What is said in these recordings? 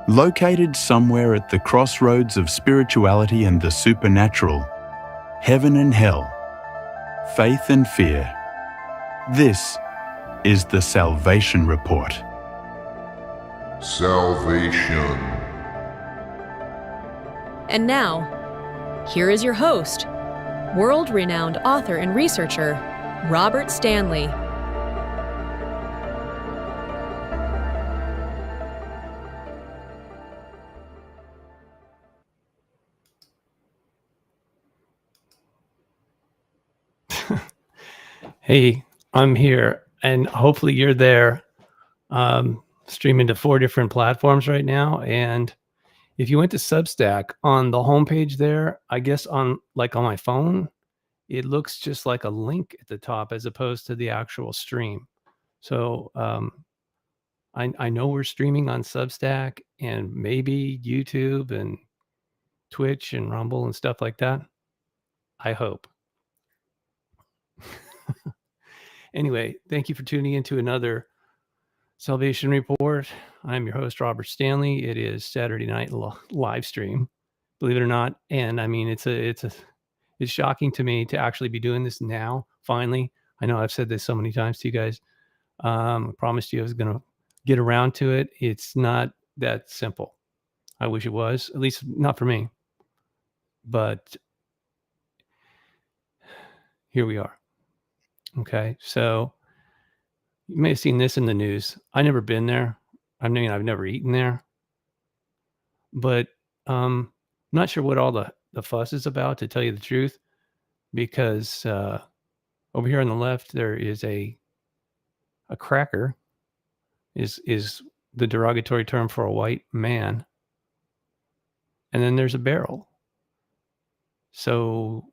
Located somewhere at the crossroads of spirituality and the supernatural, heaven and hell, faith and fear, this is the Salvation Report. Salvation. And now, here is your host, world-renowned author and researcher, Robert Stanley. Hey, I'm here, and hopefully you're there, streaming to 4 different platforms right now. And if you went to Substack, on the homepage there, I guess on my phone, it looks just like a link at the top as opposed to the actual stream. So I know we're streaming on Substack and maybe YouTube and Twitch and Rumble and stuff like that. I hope. Anyway, thank you for tuning into another Salvation Report. I'm your host, Robert Stanley. It is Saturday night live stream, believe it or not. And I mean, it's shocking to me to actually be doing this now. Finally, I know I've said this so many times to you guys. I promised you I was going to get around to it. It's not that simple. I wish it was, at least not for me. But here we are. Okay, so you may have seen this in the news. I've never been there. I mean, I've never eaten there. But not sure what all the fuss is about, to tell you the truth, because over here on the left, there is a cracker, is the derogatory term for a white man. And then there's a barrel. So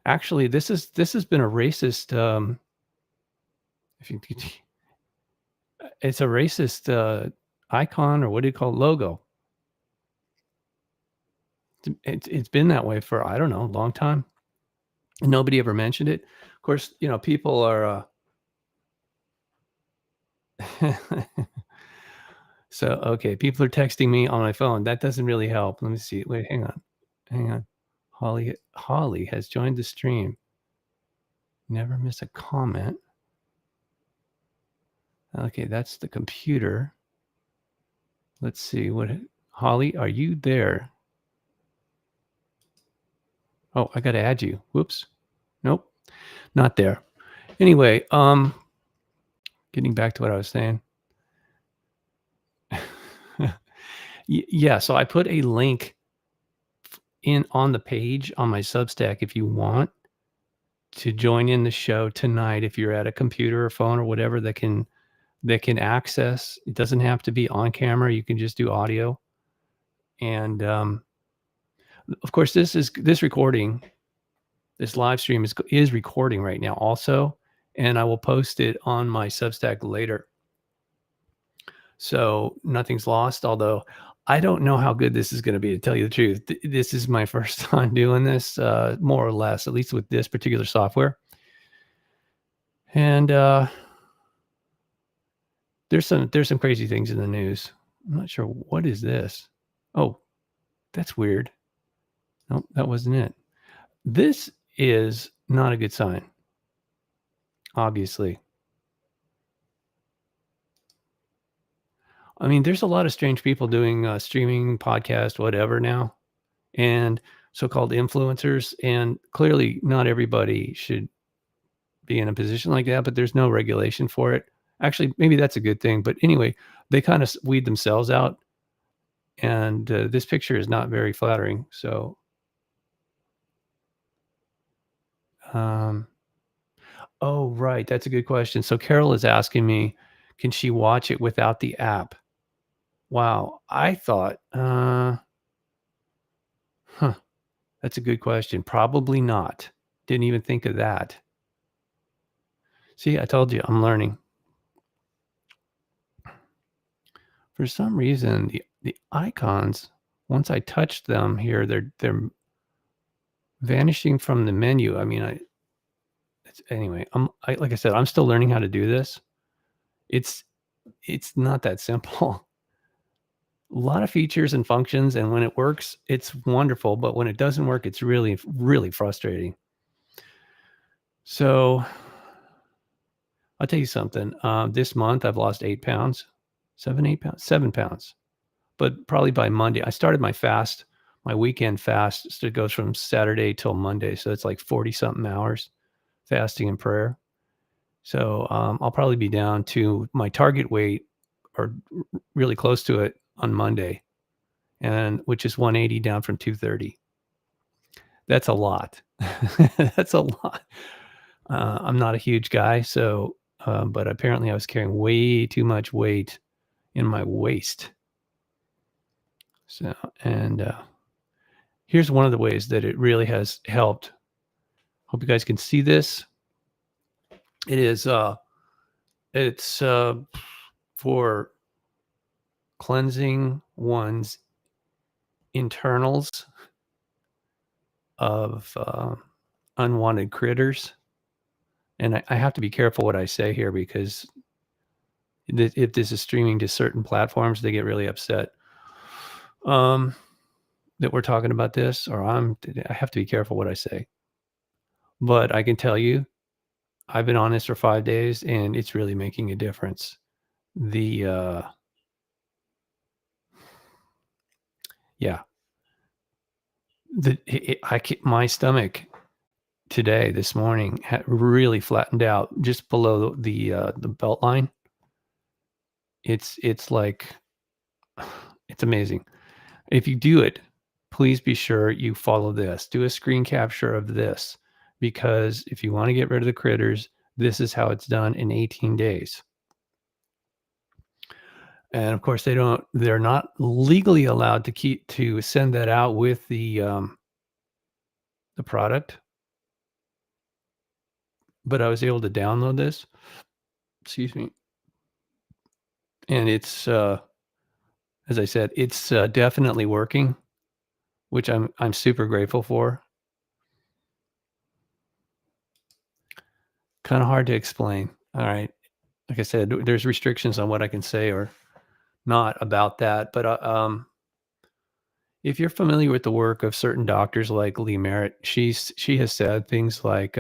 actually, this has been a racist, it's a racist icon, or what do you call it, logo. It's been that way for, I don't know, a long time. And nobody ever mentioned it. Of course, people are so okay, people are texting me on my phone. That doesn't really help. Let me see. Wait, hang on. Holly has joined the stream. Never miss a comment. Okay, that's the computer. Let's see. Holly, are you there? Oh, I got to add you. Whoops. Nope. Not there. Anyway, getting back to what I was saying. Yeah, so I put a link on the page on my Substack if you want to join in the show tonight. If you're at a computer or phone or whatever that can access, it doesn't have to be on camera. You can just do audio. And of course, this recording, this live stream is recording right now also, and I will post it on my Substack later. So nothing's lost, although I don't know how good this is going to be, to tell you the truth. This is my first time doing this, more or less, at least with this particular software. And there's some crazy things in the news. I'm not sure, what is this? Oh, that's weird. Nope, that wasn't it. This is not a good sign, obviously. I mean, there's a lot of strange people doing streaming, podcast, whatever now, and so-called influencers. And clearly not everybody should be in a position like that, but there's no regulation for it. Actually, maybe that's a good thing. But anyway, they kind of weed themselves out. And this picture is not very flattering. So, oh, right. That's a good question. So Carol is asking me, can she watch it without the app? Wow. I thought, that's a good question. Probably not. Didn't even think of that. See, I told you, I'm learning. For some reason, the icons, once I touch them here, they're vanishing from the menu. I mean, anyway, like I said, I'm still learning how to do this. It's not that simple. A lot of features and functions, and when it works, it's wonderful. But when it doesn't work, it's really, really frustrating. So I'll tell you something. This month, I've lost 8 pounds, 8 pounds, 7 pounds. But probably by Monday, I started my fast, my weekend fast. So it goes from Saturday till Monday. So it's like 40 something hours fasting and prayer. So I'll probably be down to my target weight or really close to it on Monday, and which is 180 down from 230. That's a lot. That's a lot. I'm not a huge guy, so but apparently I was carrying way too much weight in my waist. So, and here's one of the ways that it really has helped. Hope you guys can see this. It is it's for cleansing one's internals of unwanted critters. And I have to be careful what I say here, because if this is streaming to certain platforms, they get really upset that we're talking about this, or I have to be careful what I say. But I can tell you, I've been on this for 5 days, and it's really making a difference. My stomach today, this morning, had really flattened out just below the belt line. It's like, it's amazing. If you do it, please be sure you follow this. Do a screen capture of this, because if you want to get rid of the critters, this is how it's done in 18 days. And of course, they're not legally allowed to send that out with the product. But I was able to download this. Excuse me. And it's as I said, it's definitely working, which I'm super grateful for. Kind of hard to explain. All right. Like I said, there's restrictions on what I can say or not about that. But if you're familiar with the work of certain doctors like Lee Merritt, she has said things like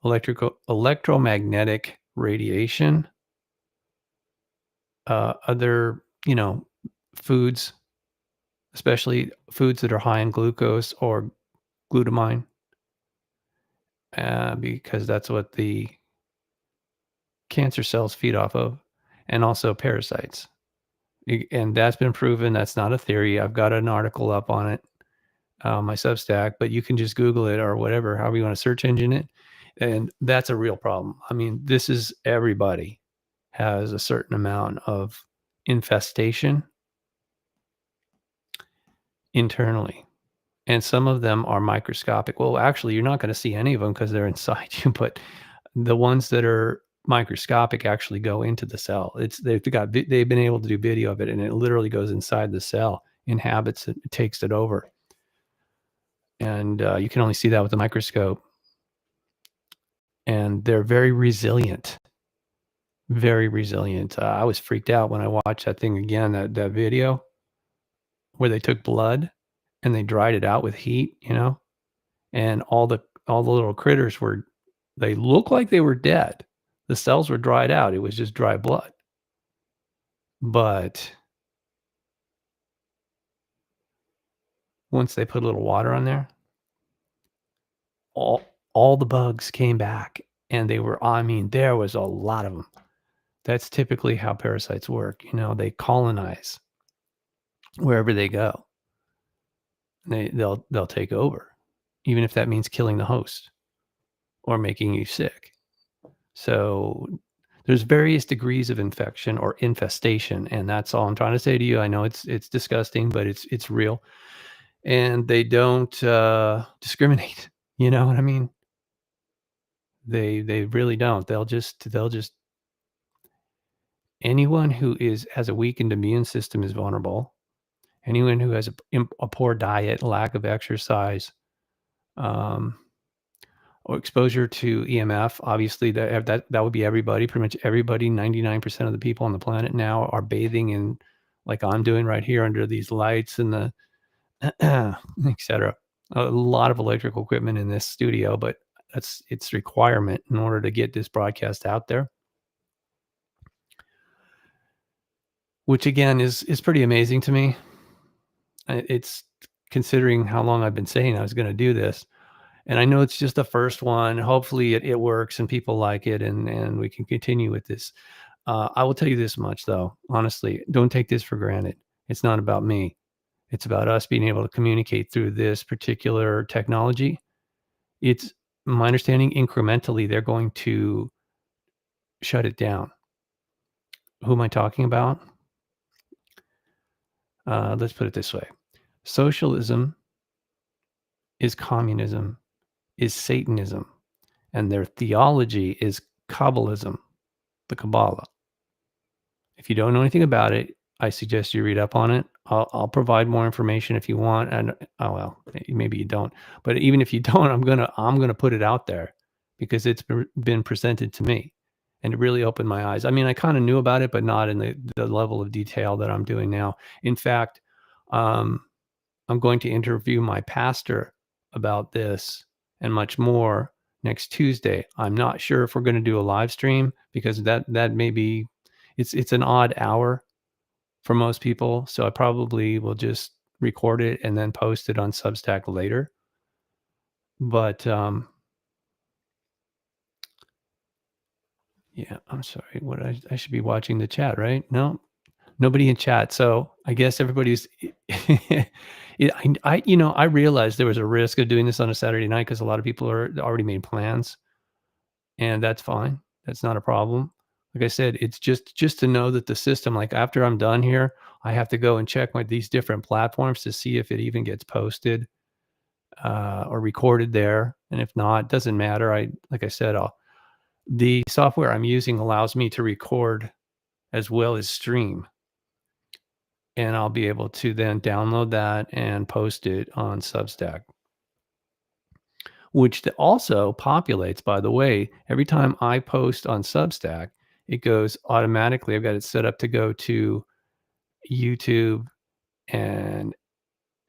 electromagnetic radiation, other, foods, especially foods that are high in glucose or glutamine, because that's what the cancer cells feed off of, and also parasites. And that's been proven. That's not a theory. I've got an article up on it, my Substack, but you can just Google it or whatever, however you want to search engine it. And that's a real problem. I mean, this is, everybody has a certain amount of infestation internally. And some of them are microscopic. Well, actually, you're not going to see any of them because they're inside you, but the ones that are microscopic actually go into the cell. They've been able to do video of it, and it literally goes inside the cell, inhabits it, takes it over. And you can only see that with a microscope. And they're very resilient. Very resilient. I was freaked out when I watched that thing again, that video where they took blood and they dried it out with heat, and all the little critters they looked like they were dead. The cells were dried out. It was just dry blood. But once they put a little water on there, all the bugs came back, and there was a lot of them. That's typically how parasites work. They colonize wherever they go. They'll take over, even if that means killing the host or making you sick. So there's various degrees of infection or infestation, and that's all I'm trying to say to you. I know it's disgusting, but it's real, and they don't discriminate. You know what I mean? They really don't. They'll just anyone who has a weakened immune system is vulnerable. Anyone who has a poor diet, lack of exercise, or exposure to EMF, obviously that would be everybody. Pretty much everybody. 99% of the people on the planet now are bathing in like I'm doing right here under these lights and the etc. A lot of electrical equipment in this studio, but it's requirement in order to get this broadcast out there. Which again is pretty amazing to me. It's considering how long I've been saying I was going to do this. And I know it's just the first one. Hopefully it works and people like it and we can continue with this. I will tell you this much though, honestly, don't take this for granted. It's not about me. It's about us being able to communicate through this particular technology. It's my understanding incrementally, they're going to shut it down. Who am I talking about? Let's put it this way. Socialism is communism, is Satanism, and their theology is Kabbalism, the Kabbalah. If you don't know anything about it, I suggest you read up on it. I'll provide more information if you want. And maybe you don't. But even if you don't, I'm gonna put it out there because it's been presented to me, and it really opened my eyes. I mean, I kind of knew about it, but not in the level of detail that I'm doing now. In fact, I'm going to interview my pastor about this and much more next Tuesday. I'm not sure if we're going to do a live stream because that may be, it's an odd hour for most people. So I probably will just record it and then post it on Substack later. But yeah, I'm sorry. What I should be watching the chat, right? No, nobody in chat. So I guess everybody's. I realized there was a risk of doing this on a Saturday night because a lot of people are already made plans, and that's fine. That's not a problem. Like I said, it's just to know that the system, like after I'm done here, I have to go and check these different platforms to see if it even gets posted or recorded there. And if not, it doesn't matter. Like I said, the software I'm using allows me to record as well as stream. And I'll be able to then download that and post it on Substack, which also populates, by the way, every time I post on Substack, it goes automatically. I've got it set up to go to YouTube and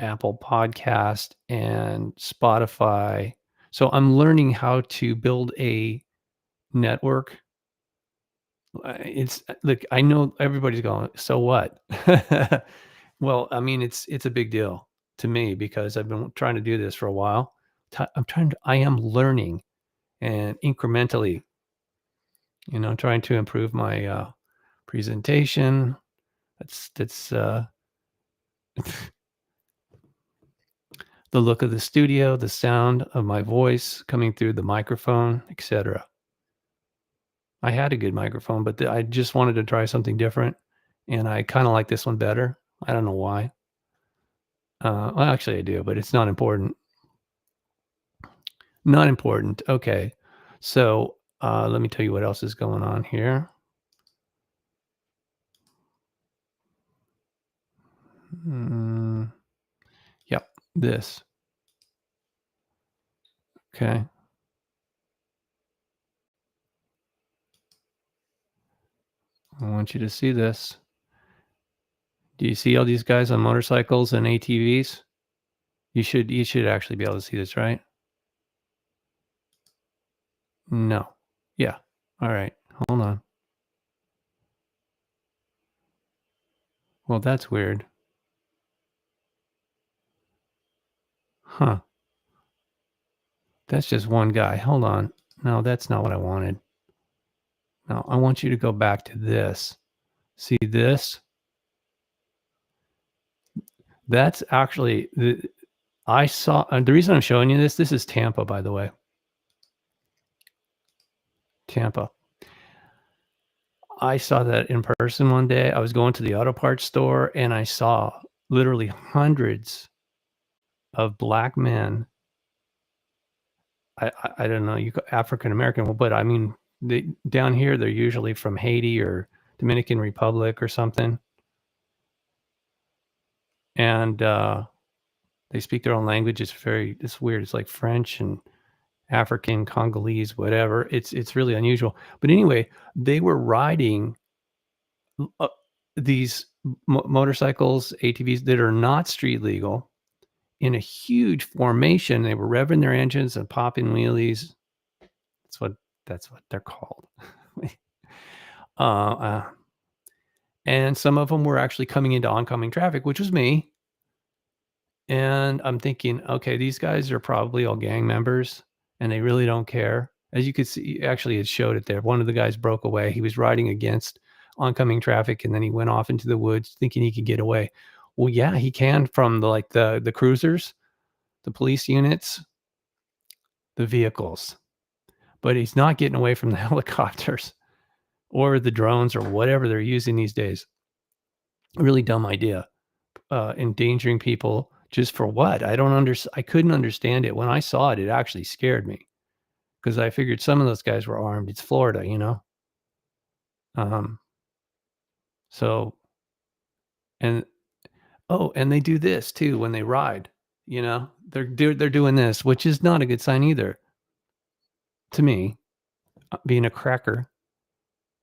Apple Podcast and Spotify. So I'm learning how to build a network. Look, I know everybody's going, so what? Well, I mean, it's a big deal to me because I've been trying to do this for a while. I am learning and incrementally, trying to improve my presentation. That's the look of the studio, the sound of my voice coming through the microphone, etc. I had a good microphone, but I just wanted to try something different, and I kind of like this one better. I don't know why. Well, actually, I do, but it's not important. Not important. Okay, so let me tell you what else is going on here. Yep, this. Okay. I want you to see this. Do you see all these guys on motorcycles and ATVs? You should actually be able to see this, right? No. Yeah. All right. Hold on. Well, that's weird. Huh. That's just one guy. Hold on. No, that's not what I wanted. No, I want you to go back to this. See this? That's actually I saw, and the reason I'm showing you this is Tampa, by the way. Tampa. I saw that in person one day. I was going to the auto parts store and I saw literally hundreds of black men. I don't know, African American, but I mean, down here, they're usually from Haiti or Dominican Republic or something. And they speak their own language. It's weird. It's like French and African, Congolese, whatever. It's really unusual. But anyway, they were riding these motorcycles, ATVs that are not street legal in a huge formation. They were revving their engines and popping wheelies. That's what they're called. And some of them were actually coming into oncoming traffic, which was me. And I'm thinking, okay, these guys are probably all gang members and they really don't care. As you could see, actually, it showed it there. One of the guys broke away. He was riding against oncoming traffic and then he went off into the woods thinking he could get away. Well, yeah, he can from the cruisers, the police units, the vehicles, but he's not getting away from the helicopters or the drones or whatever they're using these days. Really dumb idea. Endangering people just for what? I couldn't understand it. When I saw it, it actually scared me because I figured some of those guys were armed. It's Florida, you know? So, and they do this too when they ride, you know, they're doing this, which is not a good sign either. To me, being a cracker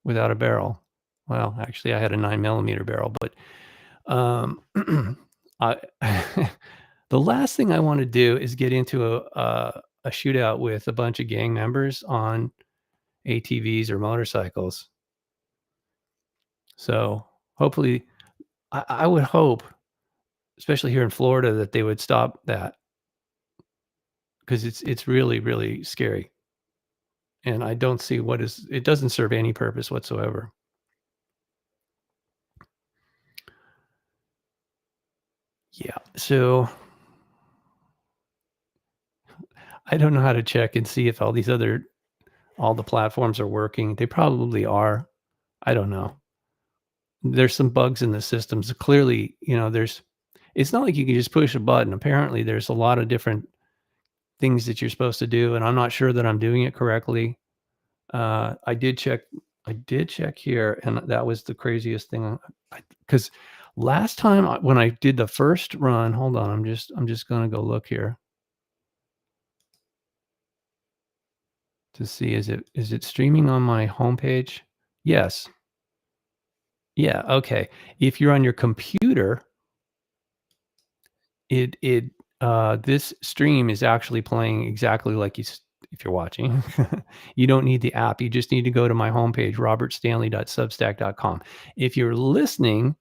without a barrel. Well, actually I had a 9mm barrel, but, the last thing I want to do is get into a shootout with a bunch of gang members on ATVs or motorcycles. So hopefully, I would hope, especially here in Florida, that they would stop that because it's really, really scary. And I don't see it doesn't serve any purpose whatsoever. Yeah. So I don't know how to check and see if all the platforms are working. They probably are. I don't know. There's some bugs in the systems. Clearly, you know, it's not like you can just push a button. Apparently there's a lot of different things that you're supposed to do, and I'm not sure that I'm doing it correctly. I did check here, and that was the craziest thing. Because last time when I did the first run, hold on, I'm just gonna go look here to see is it streaming on my homepage? Yes. Yeah. Okay. If you're on your computer, this stream is actually playing exactly like if you're watching. You don't need the app. You just need to go to my homepage, robertstanley.substack.com. If you're listening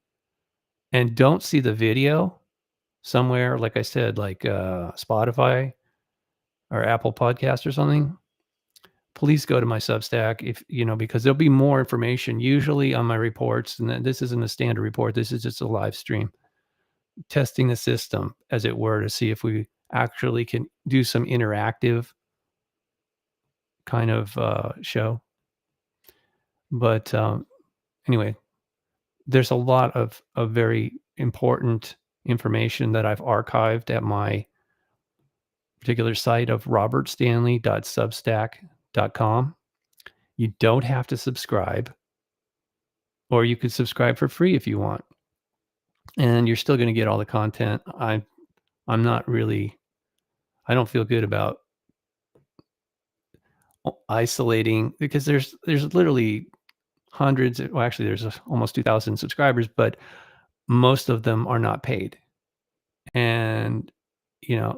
and don't see the video somewhere, like I said, like Spotify or Apple Podcast or something, please go to my Substack because there'll be more information usually on my reports. And this isn't a standard report. This is just a live stream testing the system, as it were, to see if we actually can do some interactive kind of show. But anyway, there's a lot of very important information that I've archived at my particular site of robertstanley.substack.com. You don't have to subscribe, or you could subscribe for free if you want. And you're still going to get all the content. I'm not really, I don't feel good about isolating, because there's literally hundreds, well, actually there's almost 2,000 subscribers, but most of them are not paid. And,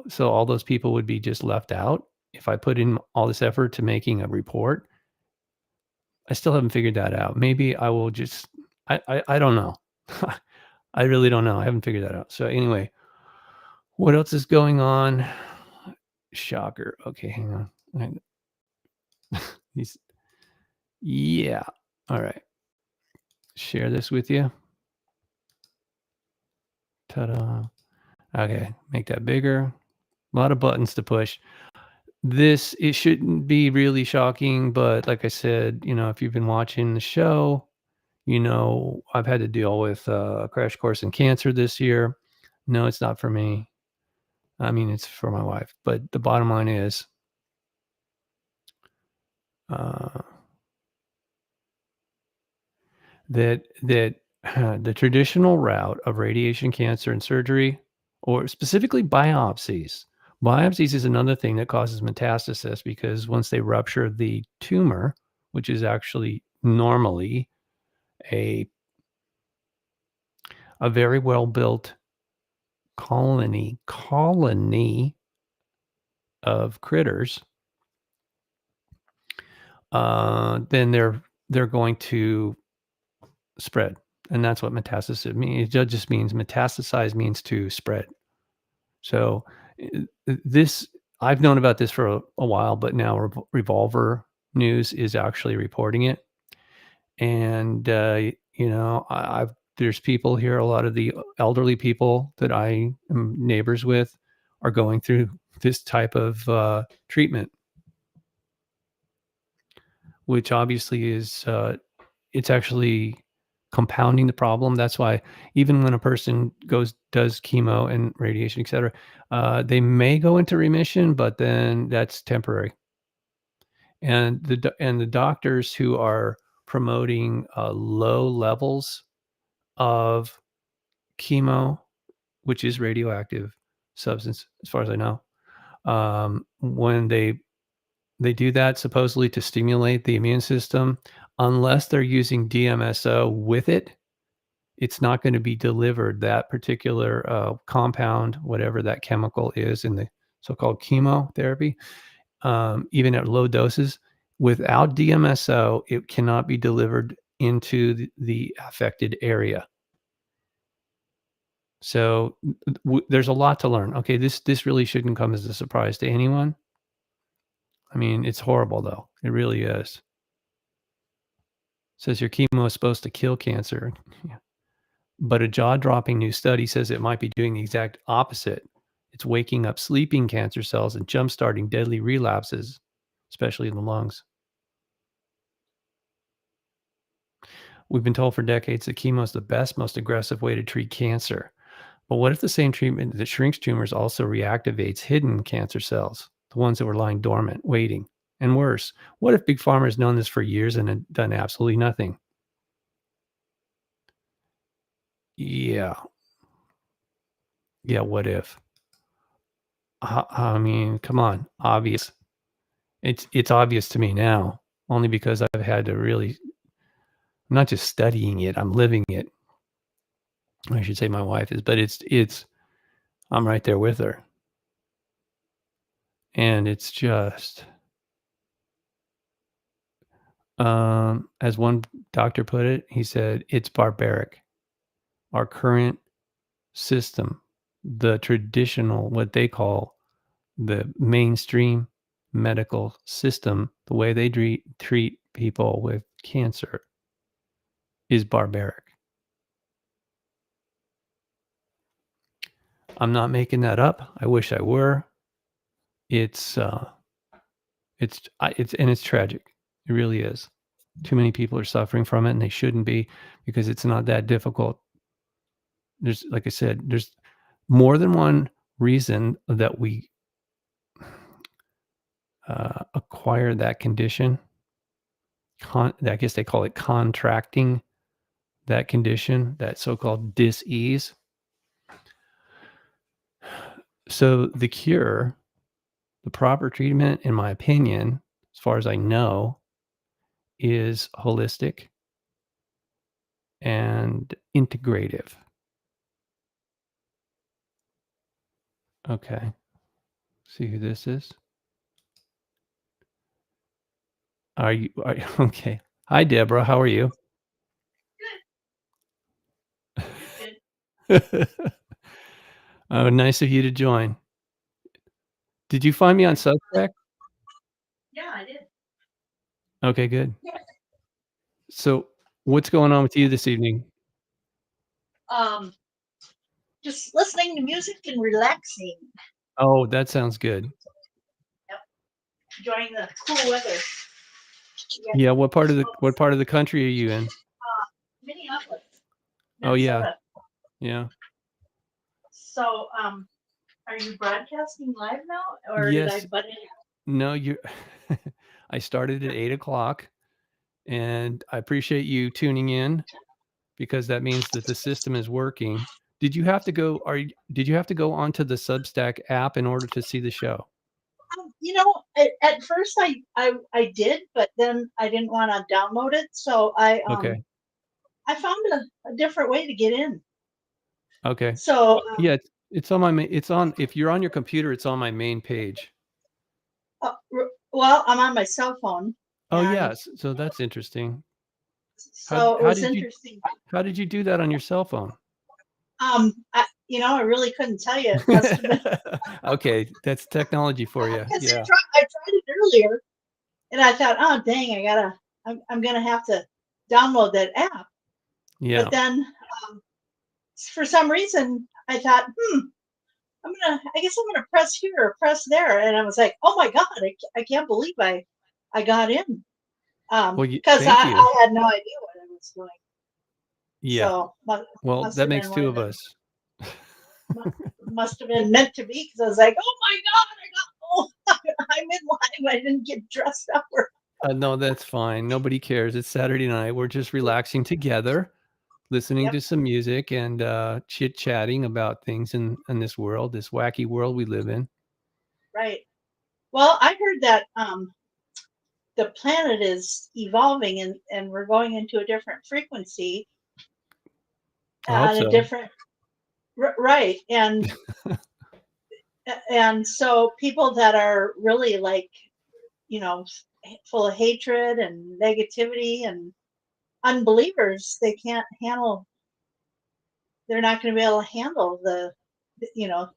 so all those people would be just left out if I put in all this effort to making a report. I still haven't figured that out. Maybe I will just, I don't know. I really don't know. I haven't figured that out. So anyway, what else is going on? Shocker. Okay, hang on. Yeah. All right. Share this with you. Ta-da. Okay, make that bigger. A lot of buttons to push. It shouldn't be really shocking, but like I said, if you've been watching the show, I've had to deal with a crash course in cancer this year. No, it's not for me. I mean, it's for my wife. But the bottom line is, that the traditional route of radiation, cancer, and surgery, or specifically biopsies. Biopsies is another thing that causes metastasis, because once they rupture the tumor, which is actually normally a a very well built colony of critters, then they're going to spread, and that's what metastasis means. It just means metastasize means to spread. So this I've known about this for a while, but now Revolver News is actually reporting it, and I've there's people here. A lot of the elderly people that I am neighbors with are going through this type of treatment, which obviously is it's actually compounding the problem. That's why even when a person does chemo and radiation, et cetera, they may go into remission, but then that's temporary. And the doctors who are promoting low levels of chemo, which is radioactive substance, as far as I know, when they do that supposedly to stimulate the immune system, unless they're using DMSO with it, it's not going to be delivered. That particular compound, whatever that chemical is in the so-called chemotherapy, even at low doses, without DMSO, it cannot be delivered into the affected area. So there's a lot to learn. Okay, this really shouldn't come as a surprise to anyone. I mean, it's horrible though. It really is. It says your chemo is supposed to kill cancer. Yeah. But a jaw-dropping new study says it might be doing the exact opposite. It's waking up sleeping cancer cells and jump-starting deadly relapses, especially in the lungs. We've been told for decades that chemo is the best, most aggressive way to treat cancer. But what if the same treatment that shrinks tumors also reactivates hidden cancer cells, the ones that were lying dormant, waiting? And worse, what if Big Pharma has known this for years and had done absolutely nothing? Yeah. Yeah, what if? I mean, come on, obvious. It's obvious to me now, only because I've had to really, I'm not just studying it, I'm living it. I should say my wife is, but it's I'm right there with her. And it's just, as one doctor put it, he said, it's barbaric. Our current system, the traditional, what they call the mainstream medical system, the way they treat people with cancer is barbaric. I'm not making that up. I wish I were. It's tragic. It really is. Too many people are suffering from it, and they shouldn't be, because it's not that difficult. There's, like I said, there's more than one reason that we acquire that condition. I guess they call it contracting that condition, that so-called dis-ease. So the cure, the proper treatment, in my opinion, as far as I know, is holistic and integrative. Okay. See who this is? Are you okay? Hi, Deborah. How are you? Good. Oh, nice of you to join. Did you find me on Substack? Yeah, I did. Okay, good. Yeah. So, what's going on with you this evening? Just listening to music and relaxing. Oh, that sounds good. Yep. Enjoying the cool weather. Yeah, what part of the country are you in? Minneapolis. Oh, yeah. Yeah. So, are you broadcasting live now, or Yes. did I butt in? No, I started at 8:00, and I appreciate you tuning in, because that means that the system is working. Did you have to go onto the Substack app in order to see the show? At first I did, but then I didn't want to download it, so I Okay. I found a different way to get in. Okay. So Yeah, it's on my it's on if you're on your computer, it's on my main page. well, I'm on my cell phone, Oh and yes, so that's interesting. so it How was did you interesting. do that on your cell phone? I really couldn't tell you. It must have been Okay, that's technology for you. because Yeah. I tried it earlier, and I thought, oh dang, I'm gonna have to download that app. Yeah. But then, for some reason, I thought, I guess I'm gonna press here or press there, and I was like, oh my god, I can't believe I got in. Well, Because thank you. I had no idea what I was doing. Yeah. So Well, must that have makes been one two of of the us. must have been meant to be because I was like, oh my god, I'm in line. I didn't get dressed up. No, that's fine. Nobody cares. It's Saturday night. We're just relaxing together, listening Yep, to some music and chit-chatting about things in this world, this wacky world we live in. right. Well, I heard that the planet is evolving and we're going into a different frequency I hope and a so. different right and so people that are really like you know full of hatred and negativity and unbelievers they can't handle they're not going to be able to handle you know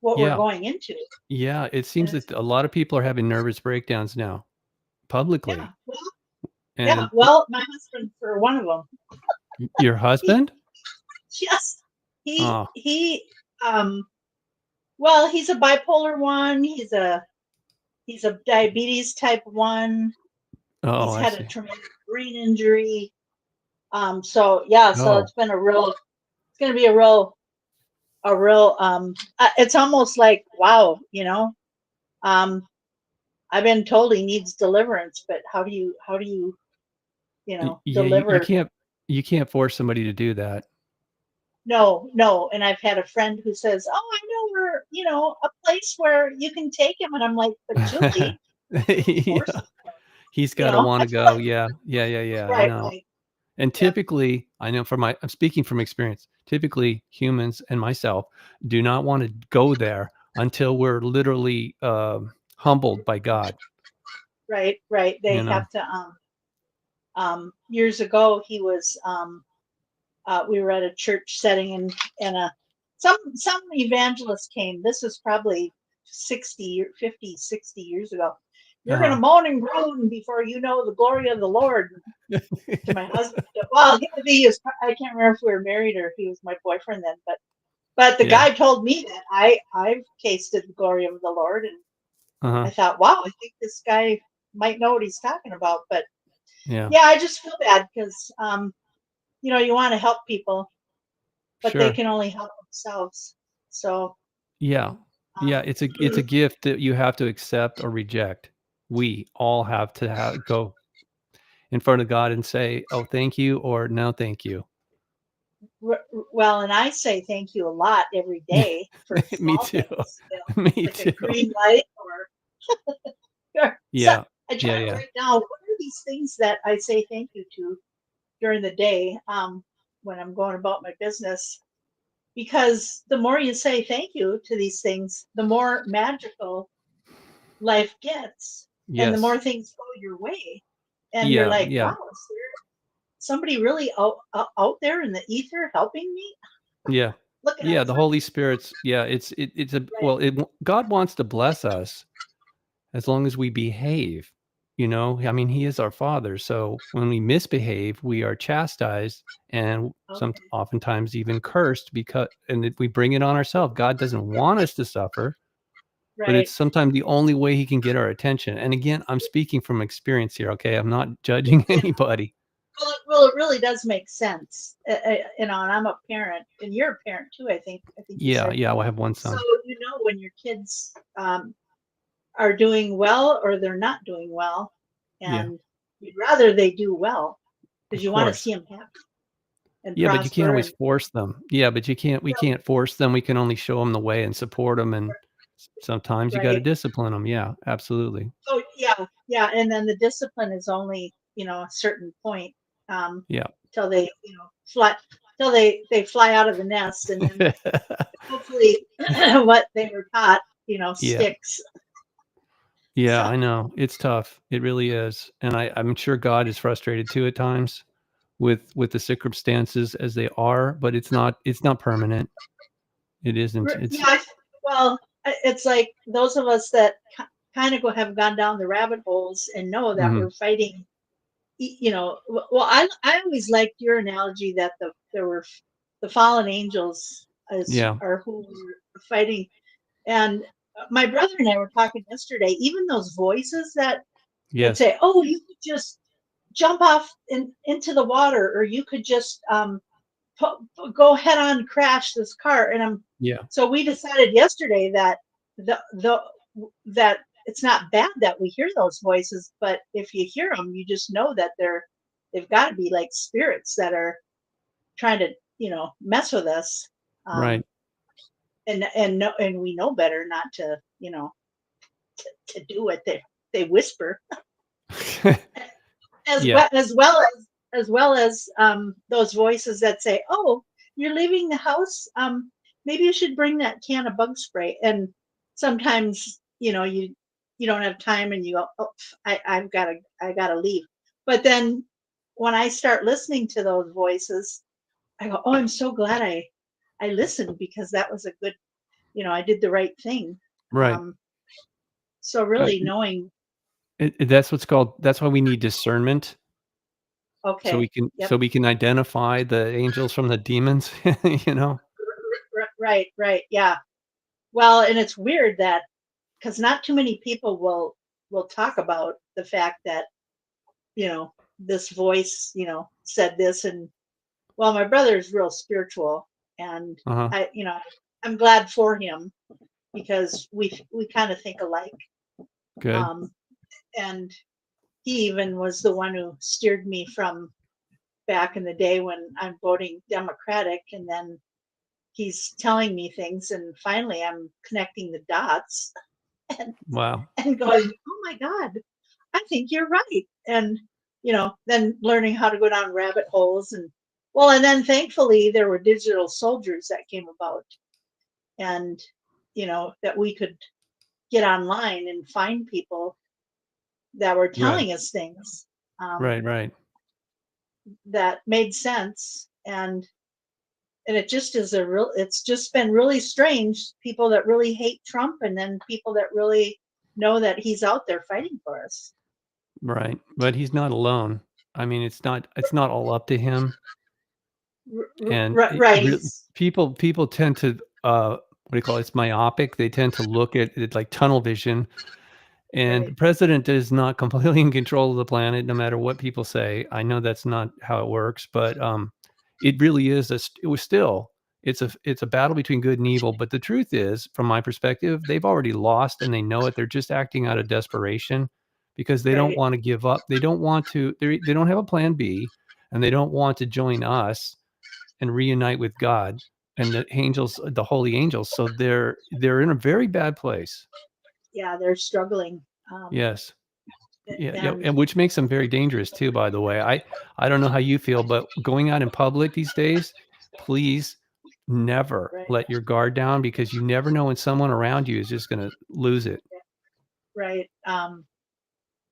what we're Yeah. going into Yeah, it and seems it's that a lot of people are having nervous breakdowns now, yeah publicly. yeah And well my husband for one of them your he husband? just Oh, he um well he's a bipolar one he's a diabetes type 1. oh, He's I had a see. traumatic brain injury. So yeah, so Oh, it's been it's going to be a real, it's almost like, wow, um, I've been told he needs deliverance, but how do yeah, deliver? you can't force somebody to do that. No, no. And I've had a friend who says, oh, I know where, a place where you can take him. And I'm like, but Julie, don't force Yeah. him, He's got to want I to feel go. like, Yeah. Yeah, yeah, yeah. I right, know. right. And Yep. typically, I know I'm speaking from experience. Typically, humans and myself do not want to go there until we're literally humbled by God. Right, right. You They know. have to, years ago, he was, we were at a church setting and some evangelist came. This was probably 50, 60 years ago. You're going to Uh-huh. moan and groan before you know the glory of the Lord to my husband. Well, I can't remember if we were married or if he was my boyfriend then, but the Yeah. guy told me that I've tasted the glory of the Lord. And I Uh-huh. thought, wow, I think this guy might know what he's talking about. But Yeah. yeah, I just feel bad because, you want to help people, but they Sure. can only help themselves. So, Yeah. Yeah, um, it's a gift that you have to accept or reject. We all have to go in front of God and say, "Oh, thank you," or "No, thank you." well, and I say thank you a lot every day for Me small too. things, Me like a too. green light or so Yeah. I try Yeah, to yeah. write down what are these things that I say thank you to during the day when I'm going about my business. Because the more you say thank you to these things, the more magical life gets and the more Yes. things go your way. And you're Yeah, like, wow, yeah. is there somebody really out there in the ether helping me? Yeah. Look at Yeah, the us. Holy Spirit's yeah, it's a Right. well, God wants to bless us as long as we behave, you know? I mean, he is our father, so when we misbehave, we are chastised and Okay. oftentimes even cursed because and we bring it on ourselves. God doesn't want us to suffer, but Right. it's sometimes the only way he can get our attention. And again, I'm speaking from experience here, okay? I'm not judging Yeah. anybody. Well, it really does make sense. And I'm a parent, and you're a parent too. I think you Yeah, said. yeah, I have one So son. when your kids are doing well or they're not doing well, Yeah, and you'd rather they do well because of you want to course. see them happy and Yeah, but you can't prosper. always And force them. Yeah, but we can't force them. We can only show them the way and support them. And sometimes you got to right. discipline them. Yeah, absolutely. Oh yeah, yeah. And then the discipline is only a certain point Yeah, till they fly. till they fly out of the nest, and then hopefully what they were taught, Yeah. sticks. Yeah, So I know. It's tough. It really is. And I'm sure God is frustrated too at times with the circumstances as they are, but it's not permanent. It isn't. It's yeah, well, it's like those of us that kind of have gone down the rabbit holes and know that mhm. we're fighting. Well, I always liked your analogy that there were the fallen angels Yeah. are who were fighting. And my brother and I were talking yesterday. Even those voices that Yes. say, "Oh, you could just jump off into the water, or you could just go head on crash this car." And Yeah. so we decided yesterday that the that it's not bad that we hear those voices, but if you hear them, you just know that they've got to be like spirits that are trying to mess with us. Right. And we know better not to to do what they whisper. Yeah. As well as those voices that say, "Oh, you're leaving the house. Maybe you should bring that can of bug spray." And sometimes you don't have time, and you go, "Oh, I gotta leave." But then when I start listening to those voices, I go, "Oh, I'm so glad I listened, because that was a good, I did the right thing." Right. So Uh, really knowing, that's why we need discernment so okay, yep. we can identify the angels from the demons, you know? Right, yeah. Well, and it's weird that because not too many people will talk about the fact that this voice said this. And well, my brother is real spiritual, and Uh-huh. I'm glad for him, because we kind of think alike. Good. And he even was the one who steered me from back in the day when I'm voting Democratic, and then he's telling me things, and finally I'm connecting the dots and Wow. going, "Oh my God, I think you're right." And then learning how to go down rabbit holes. And well, and then thankfully there were digital soldiers that came about, and that we could get online and find people that were Right. telling us things Right. that made sense. And it just is it's just been really strange, people that really hate Trump, and then people that really know that he's out there fighting for us. Right. But he's not alone. I mean, it's not all up to him. And Right, he's people tend to what do you call it? It's myopic. They tend to look at it like tunnel vision. And the right. president is not completely in control of the planet, no matter what people say. I know that's not how it works, but it really is. It's a battle between good and evil. But the truth is, from my perspective, they've already lost, and they know it. They're just acting out of desperation because they don't Right. want to give up. They don't want to. They don't have a plan B, and they don't want to join us and reunite with God and the angels, the holy angels. So they're in a very bad place. Yeah, they're struggling. Yes. Yeah, And and which makes them very dangerous too, by the way. I don't know how you feel, but going out in public these days, please never right, let your guard down, because you never know when someone around you is just going to lose it. right.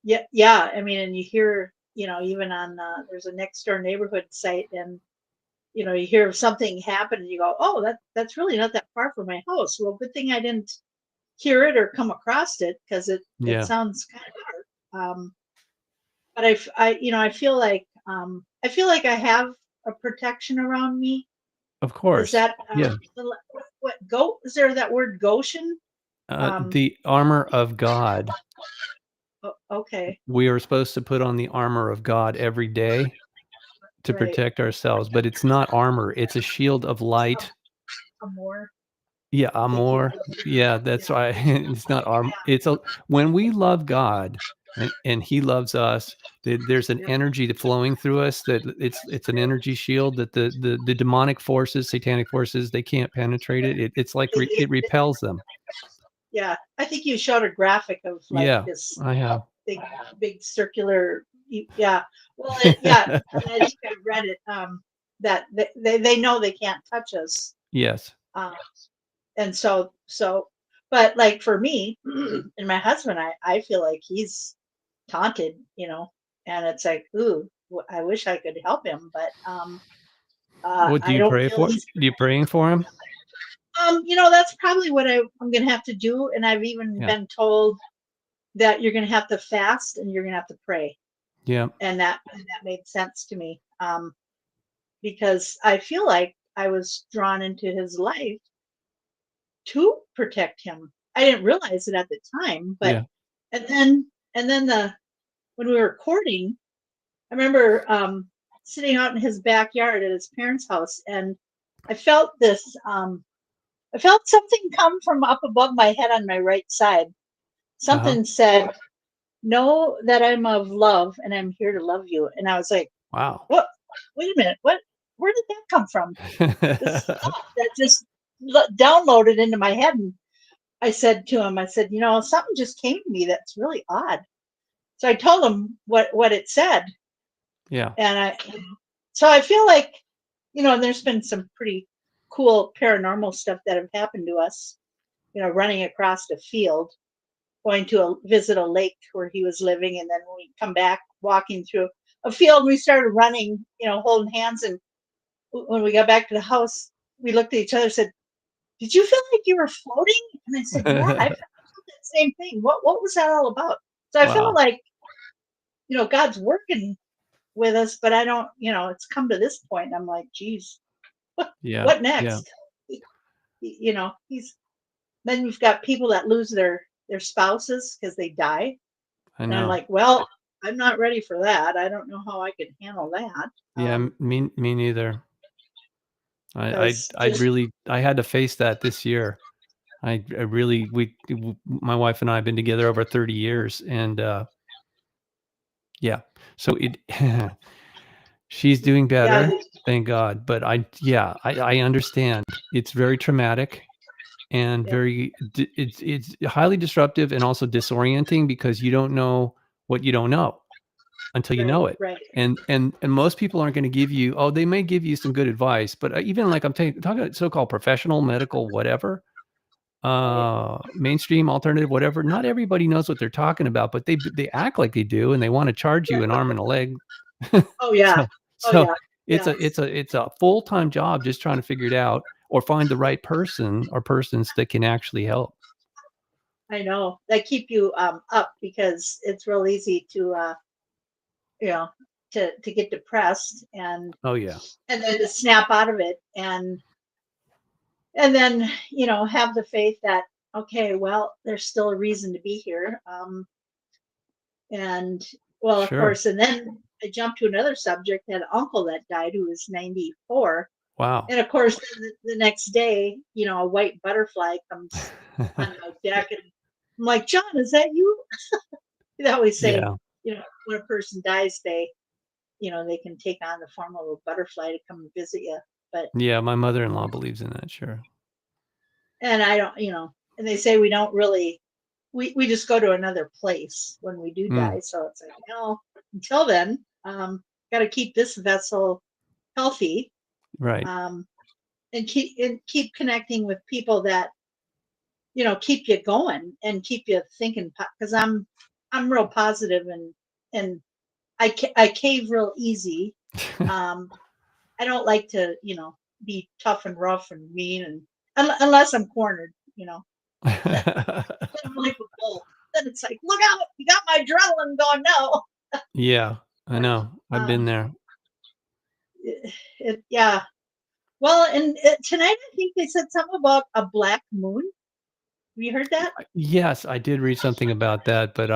Yeah. I mean, and you hear, even on there's a next door neighborhood site, and you hear of something happen, and you go, "Oh, that's really not that far from my house." Well, good thing I didn't hear it or come across it, because it Yeah, sounds kind of dark. But I feel like I have a protection around me. of Is course. that Yeah. what go? Is there that word Goshen? The armor of God. Okay, We are supposed to put on the armor of God every day to right. protect ourselves, but it's not armor. It's a shield of light. Amor. Yeah, Thank you. amor. Yeah, that's why it's not our. It's a when we love God and He loves us. There's an Yep. energy flowing through us that it's an energy shield that the demonic forces, satanic forces, they can't penetrate it. It's like it repels them. Yeah, I think you showed a graphic of like Yeah, this I have. big circular. Yeah. Well, yeah, and I think I read it. that they know they can't touch us. Yes. Um, and so, but like for me and my husband, I feel like he's taunted, and it's like, ooh, I wish I could help him, but What do I you don't pray feel for? he's. You praying for him? That's probably what I'm gonna have to do, and I've even Yeah. been told that you're gonna have to fast and you're gonna have to pray, Yeah. and that made sense to me, because I feel like I was drawn into his life to protect him. I didn't realize it at the time, but Yeah. and then when we were courting, I remember sitting out in his backyard at his parents' house, and I felt this. I felt something come from up above my head on my right side. Uh-huh. Something said, "Know that I'm of love, and I'm here to love you." And I was like, Wow. "What? Wait a minute. What? Where did that come from?" This thought that just downloaded into my head, and I said to him, I said, something just came to me that's really odd. So I told him what it said, Yeah. and so I feel like, there's been some pretty cool paranormal stuff that have happened to us. Running across a field, going to visit a lake where he was living, and then we come back walking through a field. We started running, holding hands, and when we got back to the house, we looked at each other and said, "Did you feel like you were floating?" And I said, "Yeah, I felt that same thing. What was that all about?" So I feel Wow. like, God's working with us, but I don't, it's come to this point, and I'm like, geez, Yeah. what Yeah. next? He's then you've got people that lose their spouses because they die, I and I'm know. like, well, I'm not ready for that. I don't know how I could handle that. Yeah. Me neither. Because I really, I had to face that this year. I really, my wife and I have been together over 30 years, and yeah. So she's doing yeah, better, thank God. But I understand. It's very traumatic and yeah, it's highly disruptive and also disorienting because you don't know what you don't know until you right, know it. right, And most people aren't going to give you, oh, they may give you some good advice, but even like I'm talking about so-called professional, medical, whatever, right. mainstream, alternative, whatever. Not everybody knows what they're talking about, but they act like they do, and they want to charge you an arm and a leg. Oh yeah, So oh so yeah, it's yes. a full-time job just trying to figure it out or find the right person or persons that can actually help. I know they keep you up because it's real easy to you know to get depressed Oh yeah. and then to snap out of it and then have the faith that, okay, well, there's still a reason to be here, and well, of Sure. course, and then I jumped to another subject. I had an uncle that died who was 94, Wow. and of course the next day, a white butterfly comes on my deck, and I'm like, John, is that you? They always say, Yeah. when a person dies, they can take on the form of a butterfly to come and visit you. But Yeah, my mother-in-law believes in that, sure. and I don't, and they say we don't really, we just go to another place when we do Mm, die. So it's like, until then, got to keep this vessel healthy, right. um, and keep connecting with people that keep you going and keep you thinking. Because I'm real positive, and I cave real easy. Um, I don't like to, be tough and rough and mean, and unless I'm cornered, then I'm like a bull. Then it's like, look out, you got my adrenaline going now. Yeah, I know. I've Um, been there. yeah. Well, and tonight I think they said something about a black moon. Have you heard that? Yes, I did read something about that, but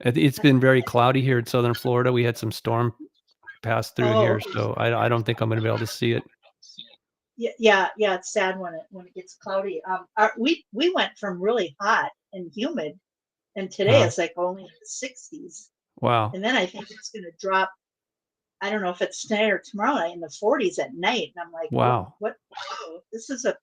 it's been very cloudy here in Southern Florida. We had some storm pass through Oh, here, okay. so I don't think I'm going to be able to see it. Yeah, yeah, yeah. It's sad when it gets cloudy. We went from really hot and humid, and today Uh-huh. it's like only in the 60s, Wow. and then I think it's going to drop. I don't know if it's tonight or tomorrow night in the 40s at night, and I'm like, what? Wow. What? Whoa, this is of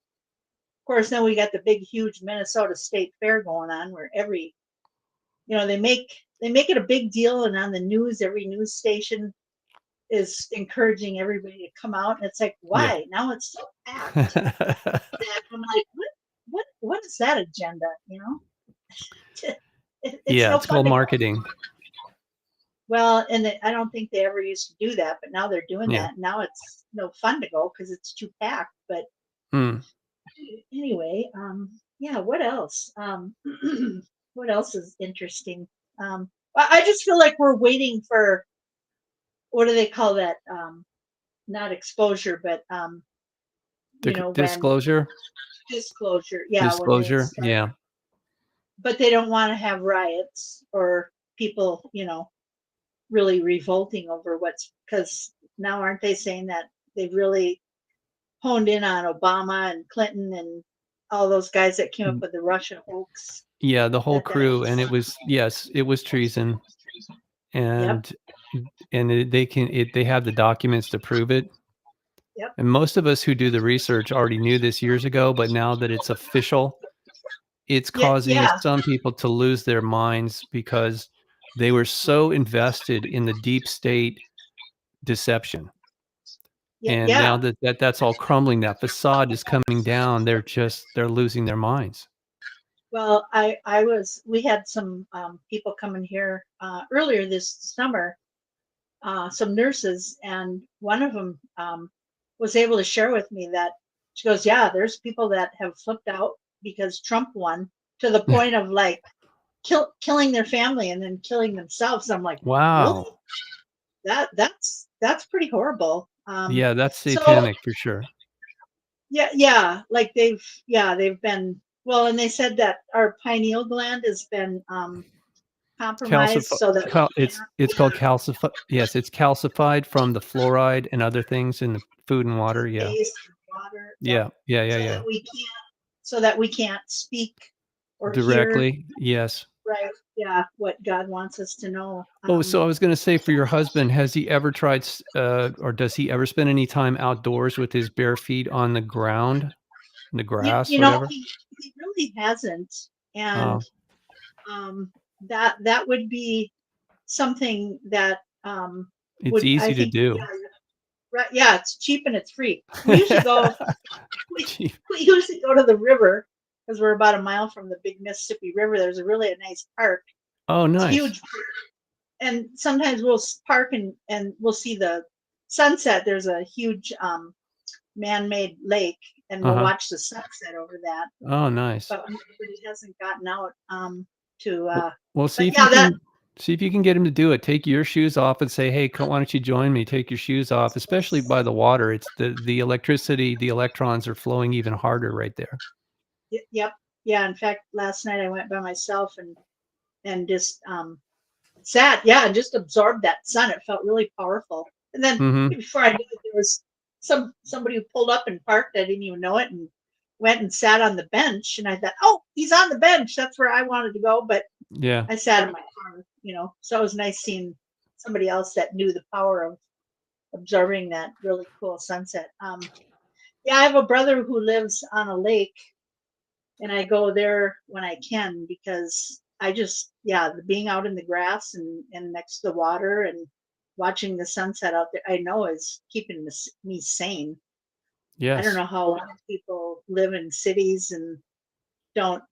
course. Then we got the big, huge Minnesota State Fair going on, where they make it a big deal, and on the news, every news station is encouraging everybody to come out, and it's like, why? Now it's so packed. Yeah. That I'm like, what is that agenda? It's Yeah, no it's fun called to go. marketing. Well, and I don't think they ever used to do that, but now they're doing Yeah. that. Now it's no fun to go because it's too packed. But Mm. anyway, yeah. What else? What else is interesting? I just feel like we're waiting for, what do they call that? Not exposure, but when Disclosure. disclosure. Yeah, when they Disclosure. start, Yeah. but they don't want to have riots or people, really revolting over because now aren't they saying that they've really honed in on Obama and Clinton and all those guys that came up with the Russian hoax? Yeah, the whole That crew, and was, it was, yes, it was treason, yep, and they have the documents to prove it. yep, And most of us who do the research already knew this years ago, but now that it's official, it's yeah, causing yeah, some people to lose their minds because they were so invested in the deep state deception. yeah, And now yeah. that's all crumbling, that facade is coming down, they're losing their minds. Well, we had some people coming here earlier this summer, some nurses, and one of them was able to share with me that she goes, yeah, there's people that have flipped out because Trump won, to the point of like killing their family and then killing themselves. I'm like, really? Wow. That's pretty horrible. Yeah, that's So satanic for sure. yeah, like they've been, well, and they said that our pineal gland has been compromised, Calcif so that we can't it's called calcified. Yes, it's calcified from the fluoride and other things in the food and water. Yeah. taste water. Yep. Yeah. Yeah. Yeah. So Yeah. that we can't, speak or hear, Directly. Yes. right? Yeah, what God wants us to know. Oh, so I was going to say, for your husband, has he ever tried, or does he ever spend any time outdoors with his bare feet on the ground, the grass, whatever? He really hasn't, and Oh, that would be something that it's would, I easy to think, do. yeah, right, yeah, it's cheap and it's free. We usually go we, Gee. we usually go to the river because we're about a mile from the big Mississippi River. There's a really nice park. Oh, It's nice. huge, and sometimes we'll park and we'll see the sunset. There's a huge man-made lake, and we'll Uh-huh. watch the sunset over that. Oh, nice. But he hasn't gotten out to. Well, But yeah, see if you can get him to do it. Take your shoes off and say, "Hey, why don't you join me? Take your shoes off," especially by the water. It's the electricity, the electrons are flowing even harder right there. yep, yeah. In fact, last night I went by myself and just sat, yeah, and just absorbed that sun. It felt really powerful. And then Mm-hmm. before I knew it, there was somebody who pulled up and parked. I didn't even know it, and went and sat on the bench. And I thought, oh, he's on the bench. That's where I wanted to go. But Yeah. I sat in my car, So it was nice seeing somebody else that knew the power of absorbing that really cool sunset. Yeah, I have a brother who lives on a lake, and I go there when I can because being out in the grass and next to the water and watching the sunset out there, I know is keeping me sane. I don't Yes. know how a lot of people live in cities and don't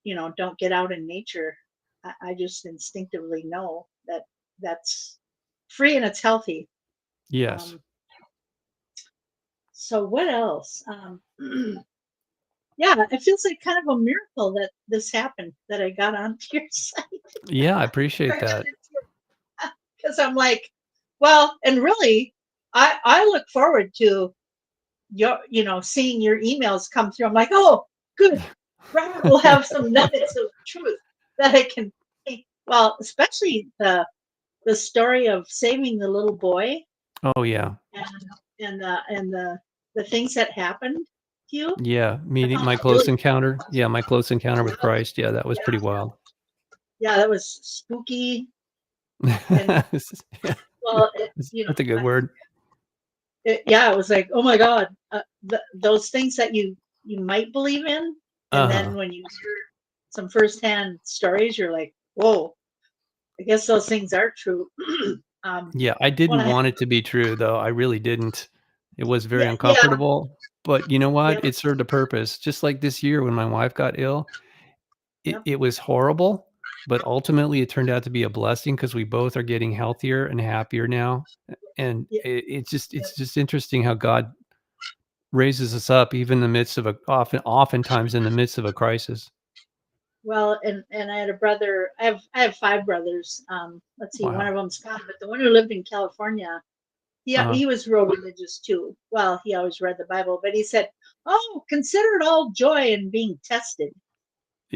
get out in nature. I just instinctively know that that's free and it's healthy. Yes. Um, so what else? Yeah, it feels like kind of a miracle that this happened, that I got onto your site. Yeah, I appreciate that. Because I'm like, well, and really, I look forward to seeing your emails come through. I'm like, oh, good. Robert will have some nuggets of truth that I can take. Well, especially the story of saving the little boy, Oh, yeah. and the things that happened to you. Yeah. I Meeting thought my that close really, encounter. Yeah, my close encounter with Christ. Yeah, that was pretty wild. yeah, that was spooky. And Yeah, well, that's a good word. it was like, oh my God, those things that you might believe in, and Uh-huh. then when you hear some firsthand stories, you're like, whoa, I guess those things are true. Yeah, I when didn't I want it to be true, though. I really didn't. It was very yeah, uncomfortable, but you know what? yep, It served a purpose. Just like this year when my wife got ill, yep, it was horrible, but ultimately it turned out to be a blessing because we both are getting healthier and happier now. And yep, it's just interesting how God raises us up even in the midst of oftentimes in the midst of a crisis. well, and I had a brother. I have 5 brothers. Let's see, one Wow. of them's gone, but the one who lived in California, Uh-huh. he was real religious too. Well, he always read the Bible, but he said, "Oh, consider it all joy in being tested."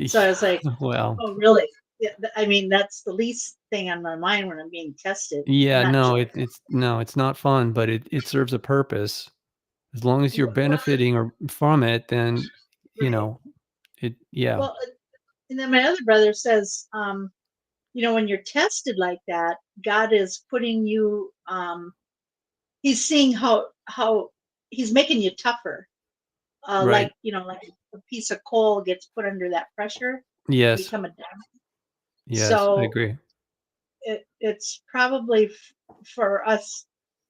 So I was like, Well, "Oh, really?" Yeah, I mean, that's the least thing on my mind when I'm being tested. I'm yeah, not no, joyful. it's not fun, but it serves a purpose. As long as you're Well, benefiting or from it, then, you right. know, yeah. Well, and then my other brother says, when you're tested like that, God is putting you. He's seeing how he's making you tougher. Right. Like a piece of coal gets put under that pressure to Yes. become a diamond. Yes, I So agree. it's probably for us.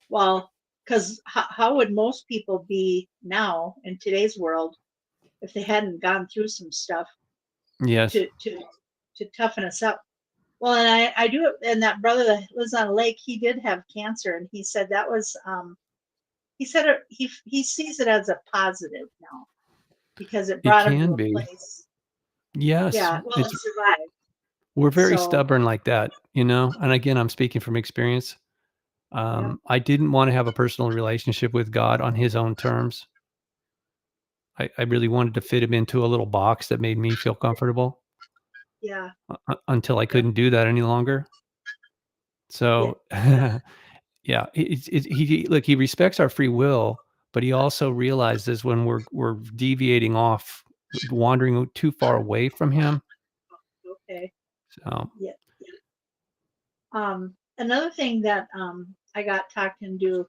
Well, because how would most people be now in today's world if they hadn't gone through some stuff Yes. to toughen us up? Well, and I do, and that brother that lives on a lake, he did have cancer, and he said that was, he said he sees it as a positive now because it It brought him to can a be. place. Yes. Yeah, well, he It's survived. we're very So, stubborn like that, you know? And again, I'm speaking from experience. yep, I didn't want to have a personal relationship with God on his own terms. I really wanted to fit him into a little box that made me feel comfortable yeah, until I yep, couldn't do that any longer. yeah, So, yeah, look, he respects our free will, but he also realizes when we're deviating off, wandering too far away from him. okay, So, yeah. Another thing that I got talked into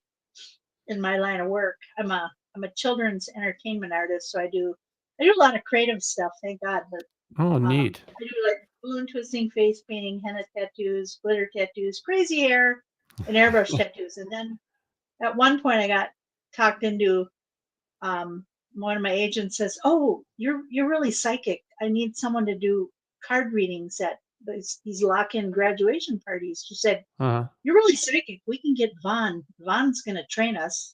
in my line of work, I'm a children's entertainment artist, so I do a lot of creative stuff, thank God. But oh, neat. I do like balloon twisting, face painting, henna tattoos, glitter tattoos, crazy hair, and airbrush tattoos. And then at one point, I got talked into. One of my agents says, "Oh, you're really psychic. I need someone to do card readings at these lock-in graduation parties." She said, Uh, "You're really psychic. We can get Vaughn. Vaughn's going to train us."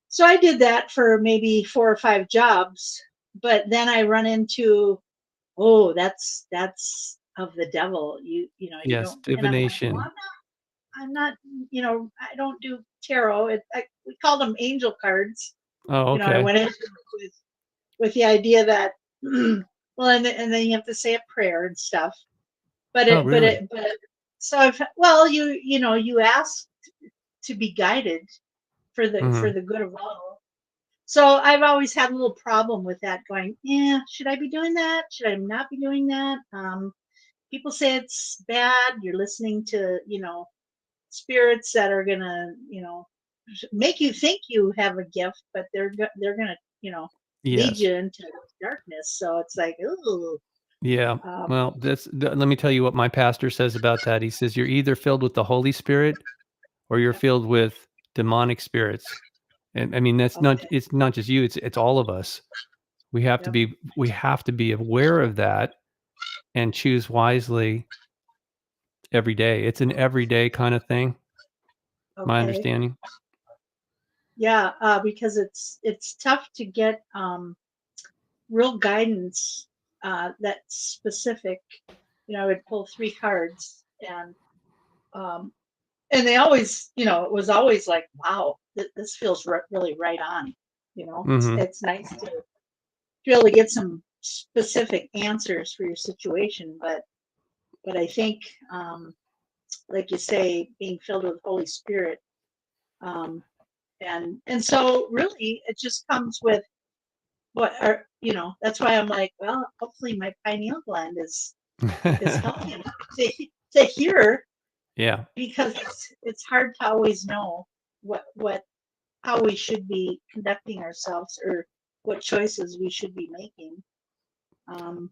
So I did that for maybe 4 or 5 jobs, but then I run into, oh, that's of the devil. You yes, don't. And I'm like, well, divination. I'm not. I don't do tarot. We call them angel cards. Oh, I okay. went into it with the idea that, well, and then you have to say a prayer and stuff. But Oh, it, but really? it, but so well, you ask to be guided for Mhm. the good of all. So I've always had a little problem with that. Going, yeah, should I be doing that? Should I not be doing that? People say it's bad. You're listening to spirits that are gonna make you think you have a gift, but they're gonna lead Yes. you into darkness. So it's like, ooh, Yeah. um, Well, let me tell you what my pastor says about that. He says, "You're either filled with the Holy Spirit or you're yeah, filled with demonic spirits." And I mean, that's not okay, it's not just you, it's all of us. yep, We have to be aware of that and choose wisely every day. It's an everyday kind of thing, my okay, understanding. yeah, because it's tough to get real guidance that's specific. I would pull 3 cards, um, and they always, it was always like, wow, this feels really right on. It's Mhm. it's nice to be able to get some specific answers for your situation, but I think, like you say, being filled with Holy Spirit, um, and so really, it just comes with what are that's why I'm like, well, hopefully my pineal gland is healthy enough to hear, Yeah. because it's hard to always know what how we should be conducting ourselves, or what choices we should be making. Um,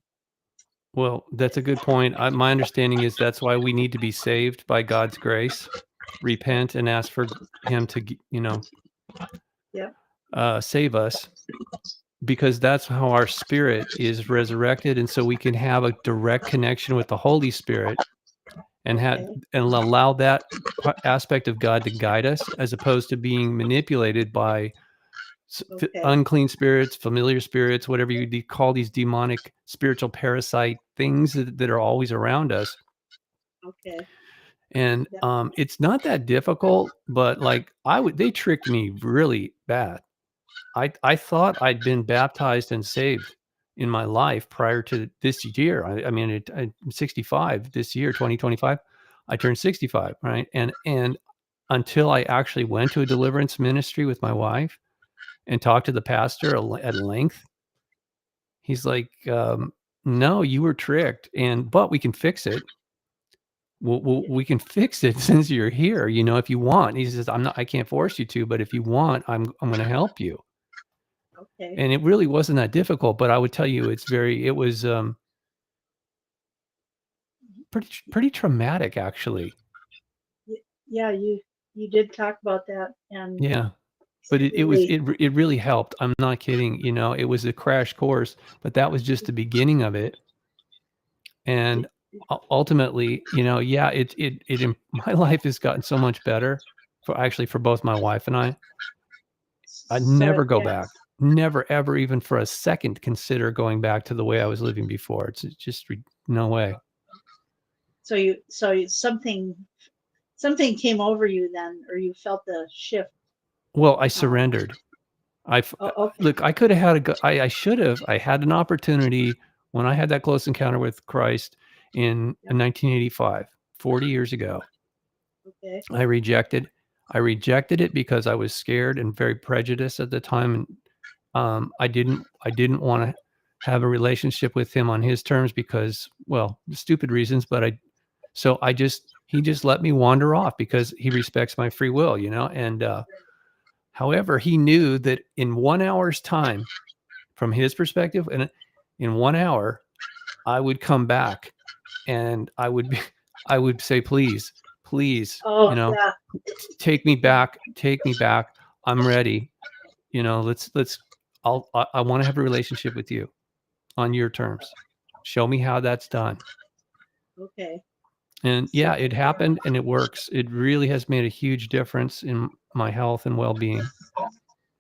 Well, that's a good point. My understanding is that's why we need to be saved by God's grace. repent and ask for him to, Yep. save us, because that's how our spirit is resurrected. And so we can have a direct connection with the Holy Spirit and Okay. allow that aspect of God to guide us, as opposed to being manipulated by Okay. unclean spirits, familiar spirits, whatever you call these demonic spiritual parasite things that are always around us. Okay. And Yep. it's not that difficult, but like they tricked me really bad. I thought I'd been baptized and saved in my life prior to this year. I mean, I'm 65 this year, 2025. I turned 65, right? And until I actually went to a deliverance ministry with my wife and talked to the pastor at length, he's like, "No, you were tricked, but we can fix it. We can fix it since you're here. If you want." He says, I can't force you to, but if you want, I'm going to help you." Okay. And it really wasn't that difficult, but I would tell you it was pretty traumatic, actually. Yeah, you did talk about that, and Yeah. But it really helped. I'm not kidding. It was a crash course, but that was just the beginning of it. And ultimately, yeah, my life has gotten so much better for both my wife and I'd never go back. Never, ever, even for a second, consider going back to the way I was living before. It's just no way. So something came over you then, or you felt the shift. Well, I surrendered. Okay. Look, I could have had I should have. I had an opportunity when I had that close encounter with Christ in 1985, 40 years ago. Okay. I rejected it because I was scared and very prejudiced at the time, and I didn't want to have a relationship with him on his terms because, well, stupid reasons. But he just let me wander off because he respects my free will, and however, he knew that in 1 hour's time, from his perspective, and in 1 hour, I would come back and I would say, please, Oh, yeah. take me back. I'm ready. I want to have a relationship with you on your terms. Show me how that's done. Okay. And yeah, it happened and it works. It really has made a huge difference in my health and well-being.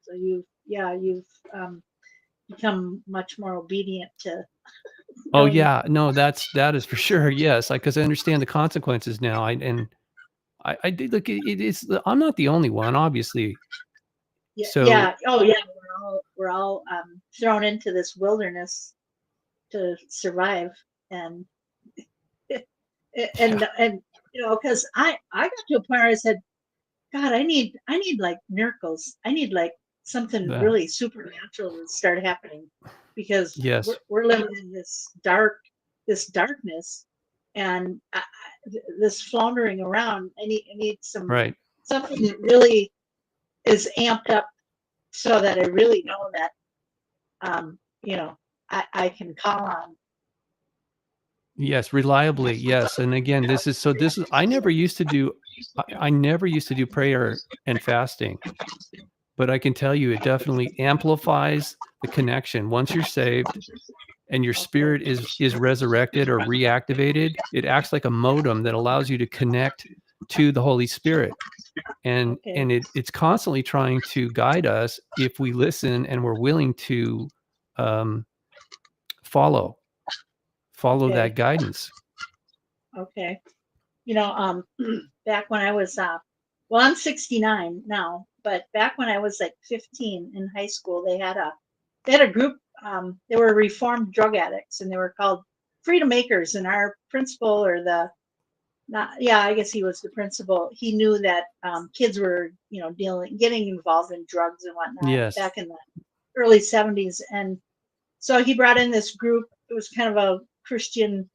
So you've become much more obedient to. Oh yeah, no, that is for sure. Yes, because I understand the consequences now. I did look. I'm not the only one, obviously. Yeah. So Yeah. Oh yeah. We're all thrown into this wilderness to survive, and and because I got to a point where I said, God, I need like miracles. I need like something really supernatural to start happening, because yes, we're living in this darkness, and this floundering around. I need right. something that really is amped up, so that I really know that I can call on. Yes, reliably. Yes, and again, I never used to do. I never used to do prayer and fasting, but I can tell you, it definitely amplifies the connection. Once you're saved and your spirit is resurrected or reactivated, it acts like a modem that allows you to connect to the Holy Spirit. And it's constantly trying to guide us if we listen and we're willing to follow that guidance. Okay. Back when I was well, I'm 69 now, but back when I was like 15 in high school, they had a group. They were reformed drug addicts, and they were called Freedom Makers. And our principal, I guess he was the principal. He knew that kids were, getting involved in drugs and whatnot. Yes. Back in the early 70s, and so he brought in this group. It was kind of a Christian.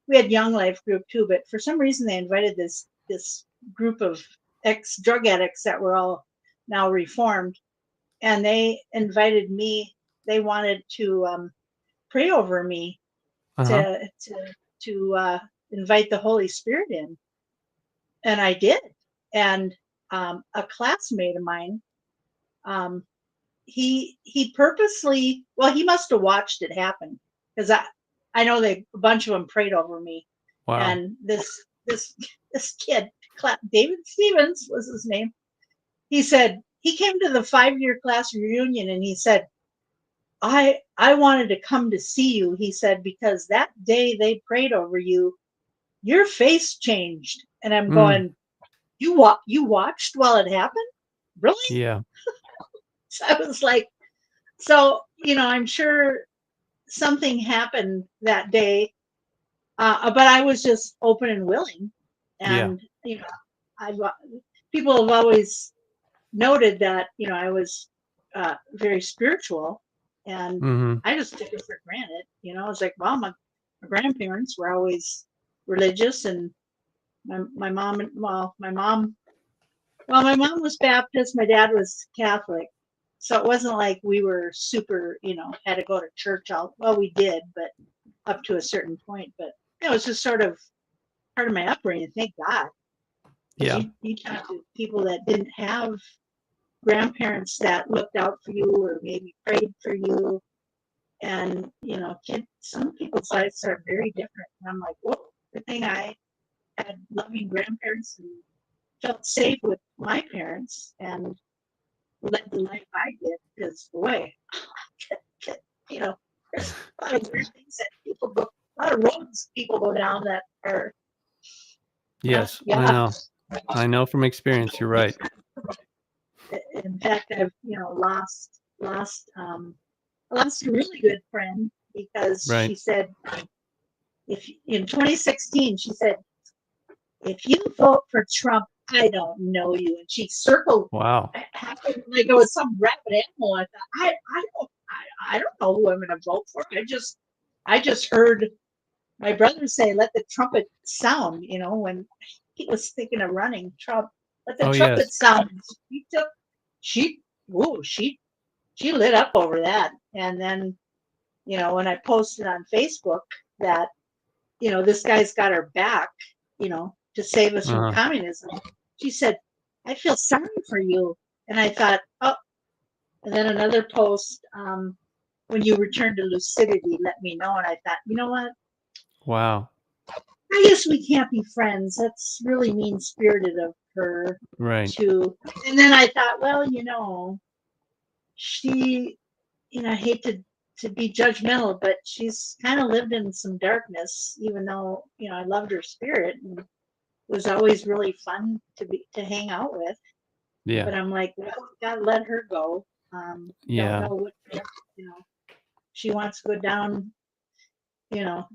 We had Young Life group too, but for some reason they invited this group of ex-drug addicts that were all now reformed, and they invited me. They wanted to pray over me, to invite the Holy Spirit in, and I did. and a classmate of mine, he purposely, well, he must have watched it happen, because I know a bunch of them prayed over me. Wow. And this kid, David Stevens was his name. He said he came to the 5-year class reunion, and he said, I wanted to come to see you. He said, because that day they prayed over you, your face changed. And I'm going, you watched while it happened? Really? Yeah. So I was like, so, I'm sure something happened that day, but I was just open and willing. And, people have always noted that, I was very spiritual, and I just took it for granted. I was like, well, my grandparents were always religious, and my mom was Baptist, my dad was Catholic. So it wasn't like we were super, had to go to church well, we did, but up to a certain point. But it was just sort of part of my upbringing. Thank God. Yeah. You talk to people that didn't have grandparents that looked out for you or maybe prayed for you. And, some people's lives are very different. And I'm like, whoa, good thing I had loving grandparents and felt safe with my parents and led the life I did, because boy, there's a lot of weird things that a lot of roads people go down that are. Yes, Yeah. I know from experience. You're right. In fact, I've lost a really good friend because she said, if in 2016 she said, if you vote for Trump, I don't know you. And she circled. Wow. Like it was some rabid animal. I thought, I don't know who I'm going to vote for. I just heard my brother say, let the trumpet sound, when he was thinking of running Trump, let the trumpet sound. She lit up over that. And then, when I posted on Facebook that, this guy's got her back, to save us from communism, she said, I feel sorry for you. And I thought, oh, and then another post, when you return to lucidity, let me know. And I thought, you know what? Wow. I guess we can't be friends. That's really mean-spirited of her. Right. And then I thought, well, she, I hate to be judgmental, but she's kind of lived in some darkness, even though, I loved her spirit and it was always really fun to hang out with. Yeah. But I'm like, well, gotta let her go. Yeah. Don't know what, she wants to go down, go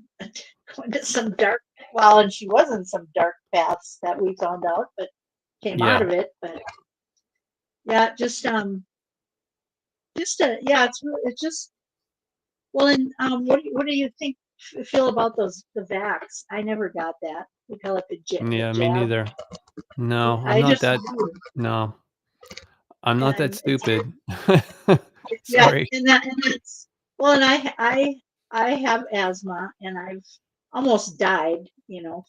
into some dark, well, and she was in some dark paths that we found out, but came out of it. But yeah, it's just, well, and what do you feel about the vax? I never got that. We call it the jab. Yeah, me neither. No, I'm not that. No, I'm not that stupid. Sorry. And that's, well, and I have asthma, and I've almost died.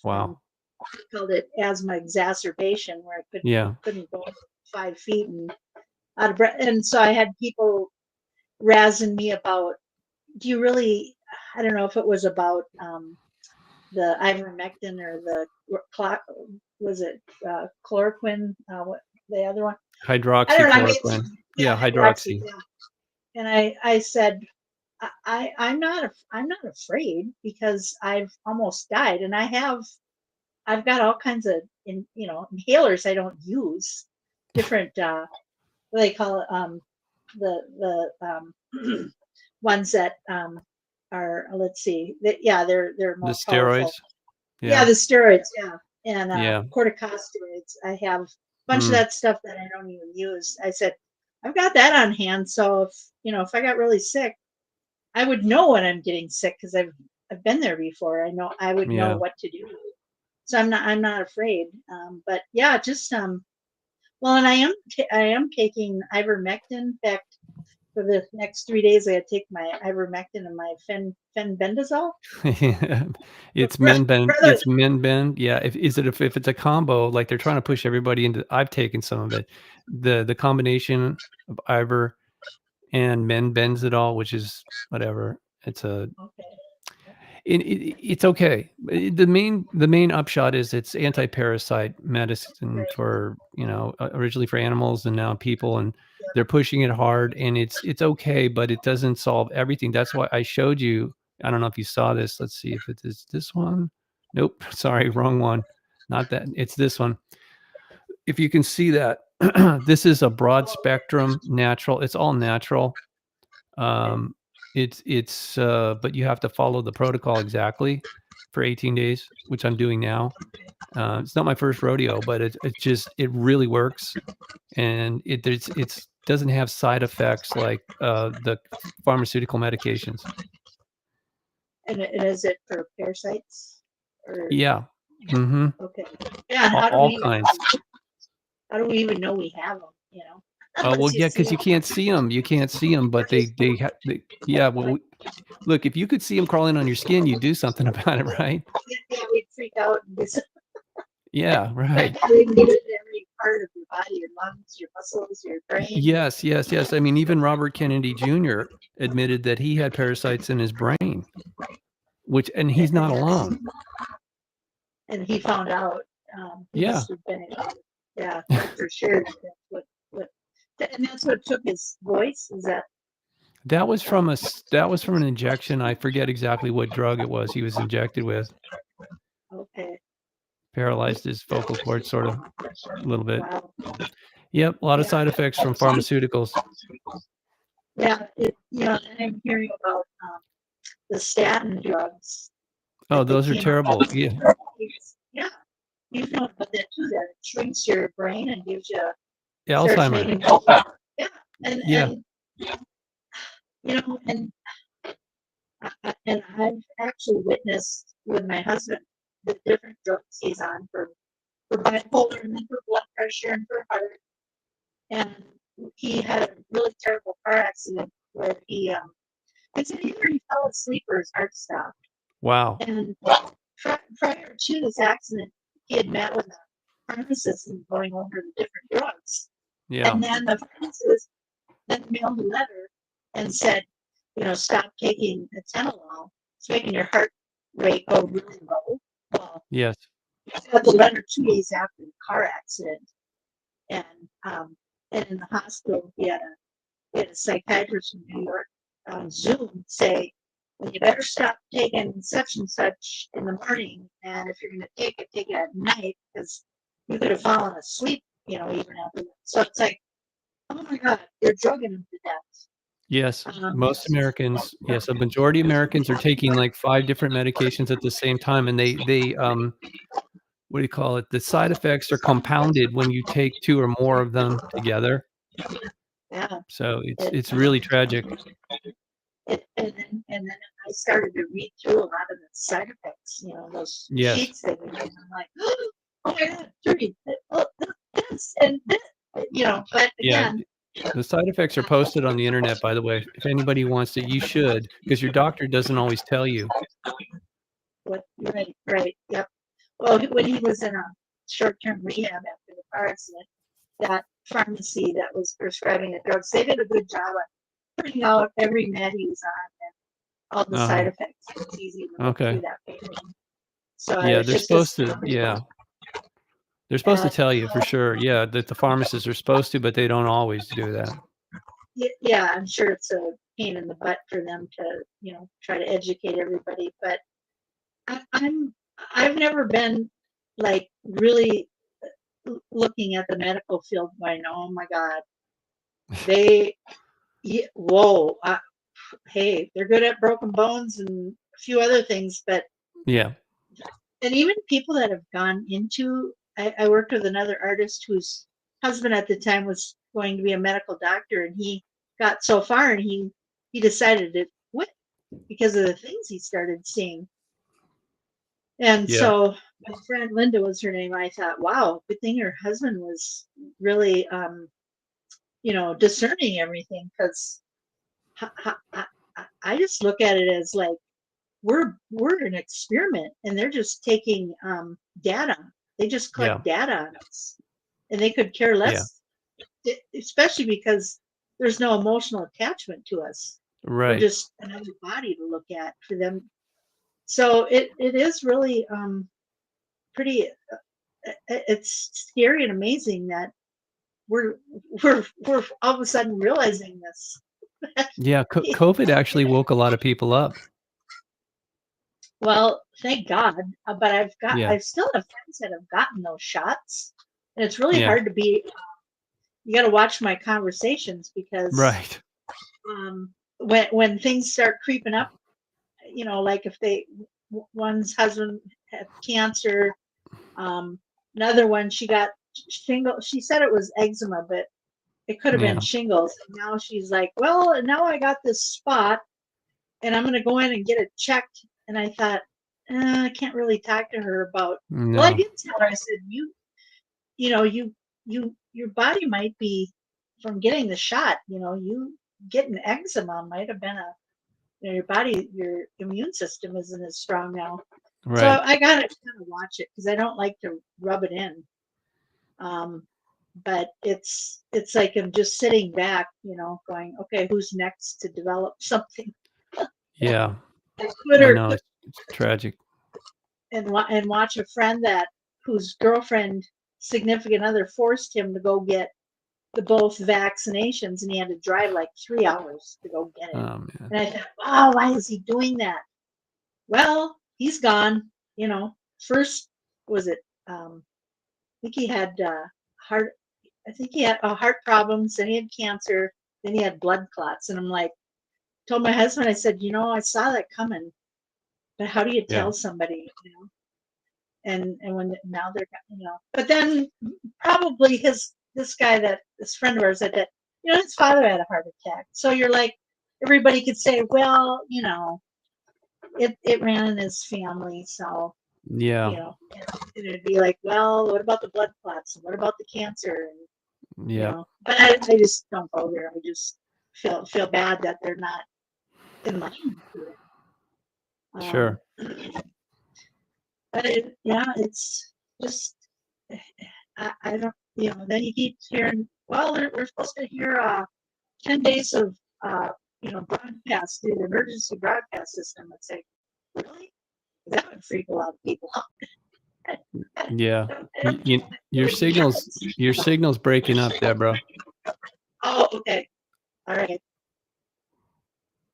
Wow. I called it asthma exacerbation, where I couldn't go 5 feet and out of breath. And so I had people razzing me about, do you really, I don't know if it was about the ivermectin or the was it chloroquine, what the other one, Hydroxychloroquine. Hydroxy. Yeah. And I said, I'm not afraid, because I've almost died, and I've got all kinds of inhalers I don't use, different what they call it, the ones that are, let's see, they're more The steroids. powerful. Yeah, the steroids. Yeah, and corticosteroids. I have a bunch of that stuff that I don't even use. I said, I've got that on hand, so if I got really sick, I would know when I'm getting sick, because I've been there before. I would know what to do. So I'm not afraid. But yeah, just well, and I am taking ivermectin. In fact, for the next 3 days, I had to take my ivermectin and my fenbendazole. It's Brother, It's Menbend. Yeah. If it's a combo, like they're trying to push everybody into, I've taken some of it. The combination of Ivor and Menbenzidol, which is whatever. okay. It's okay. The main upshot is it's anti-parasite medicine Right. for, originally for animals and now people, and they're pushing it hard, and it's okay, but it doesn't solve everything. That's why I showed you. I don't know if you saw this. Let's see if it is this one. Nope. Sorry, wrong one. Not that. It's this one. If you can see that, this is a broad spectrum natural. It's all natural. But you have to follow the protocol exactly for 18 days, which I'm doing now. It's not my first rodeo, but it really works, and it doesn't have side effects like the pharmaceutical medications. And is it for parasites? Or, Yeah. Mm-hmm. okay. Yeah. And All kinds. How do we even know we have them? Oh, well, Unless yeah, see because you them. can't see them. You can't see them, but yeah. Well, look, if you could see them crawling on your skin, you'd do something about it, right? Yeah, we'd freak out and do something. Yeah, right. We need it in every part of your body, your lungs, your muscles, your brain. Yes. I mean, even Robert Kennedy Jr. admitted that he had parasites in his brain, and he's not alone. And he found out. He Yeah. must have been, yeah, for sure. And that's what took his voice. Is that? That was from an injection. I forget exactly what drug it was he was injected with. Okay. Paralyzed his vocal cords sort of a little bit. Wow. Yep, a lot of side effects from pharmaceuticals. Yeah, and I'm hearing about the statin drugs. Oh, those are terrible. Yeah. Yeah, you know about that too. That it shrinks your brain and gives you Alzheimer's. Yeah, and and I've actually witnessed with my husband the different drugs he's on for bipolar and then for blood pressure and for heart. And he had a really terrible car accident where he either he fell asleep or his heart stopped. Wow. And prior to this accident, he had met with a pharmacist and going over the different drugs. Yeah. And then the pharmacist then mailed a letter and said, stop taking atenolol. It's making your heart rate go really low. Well, yes. I got the letter 2 days after the car accident. And in the hospital, he had a psychiatrist from New York on Zoom say, well, you better stop taking such and such in the morning. And if you're going to take it at night, because you could have fallen asleep, even after that. So it's like, oh my God, you're drugging him to death. Yes, most Americans, yes, a majority of Americans are taking like 5 different medications at the same time, and they what do you call it? The side effects are compounded when you take 2 or more of them together. Yeah. So it's really tragic. And then I started to read through a lot of the side effects, those sheets they were doing. I'm like, oh my God, dirty, this and this, but again. The side effects are posted on the internet, by the way. If anybody wants to, you should, because your doctor doesn't always tell you. Right. Yep. Well, when he was in a short-term rehab after the car accident, that pharmacy that was prescribing the drugs, they did a good job of putting out every med he was on and all the side effects. It's easy to look through that paper. So they're supposed to. Yeah. They're supposed to tell you for sure, that the pharmacists are supposed to, but they don't always do that. Yeah, I'm sure it's a pain in the butt for them to, try to educate everybody. But I've never been like really looking at the medical field going, oh my God, hey, they're good at broken bones and a few other things, but yeah. And even people that have gone into I worked with another artist whose husband at the time was going to be a medical doctor, and he got so far and he decided to quit because of the things he started seeing. And so my friend Linda was her name. I thought, wow, good thing her husband was really, discerning everything, because I just look at it as like we're an experiment, and they're just taking data. They just Yeah. collect data on us, and they could care Yeah. less, especially because there's no emotional attachment to us. We're Right. just another body to look at for them. So it is really pretty. It's scary and amazing that we're we're all of a sudden realizing this. Yeah. COVID actually woke a lot of people up. Well, thank God. But Yeah. I still have friends that have gotten those shots, and it's really Yeah. hard to be. You got to watch my conversations because Right. when things start creeping up, you know, like if one's husband had cancer, another one she got shingles. She said it was eczema, but it could have Yeah. been shingles. And now she's like, well, now I got this spot, and I'm going to go in and get it checked. And I thought, I can't really talk to her about. No. Well, I did tell her. I said, you know, your body might be from getting the shot. You know, you getting eczema might have been your body, your immune system isn't as strong now. Right. So I got to kind of watch it because I don't like to rub it in. But it's like I'm just sitting back, you know, going, okay, who's next to develop something? Yeah. I Twitter know, it's tragic. and watch a friend whose girlfriend, significant other, forced him to go get both vaccinations, and he had to drive like 3 hours to go get it. Oh man. And I thought, wow, why is he doing that? Well, he's gone. You know, first was it? I think he had heart. I think he had heart problems. Then he had cancer. Then he had blood clots. And I'm like, told my husband, I said, you know, I saw that coming, but how do you Yeah. tell somebody? You know, and when now they're, you know, but then probably this friend of ours said that, you know, his father had a heart attack. So you're like, everybody could say, well, you know, it ran in his family, so Yeah. you know, and it'd be like, well, what about the blood clots? And what about the cancer? And you Yeah. know, but I just don't go there. I just feel bad that they're not in line to it. Sure. But it's just I don't, you know. Then you keep hearing, well, we're supposed to hear 10 days of you know, broadcast through the emergency broadcast system. It's like, really? That would freak a lot of people out. Yeah. Your signal's breaking up, Deborah. Oh, okay. All right.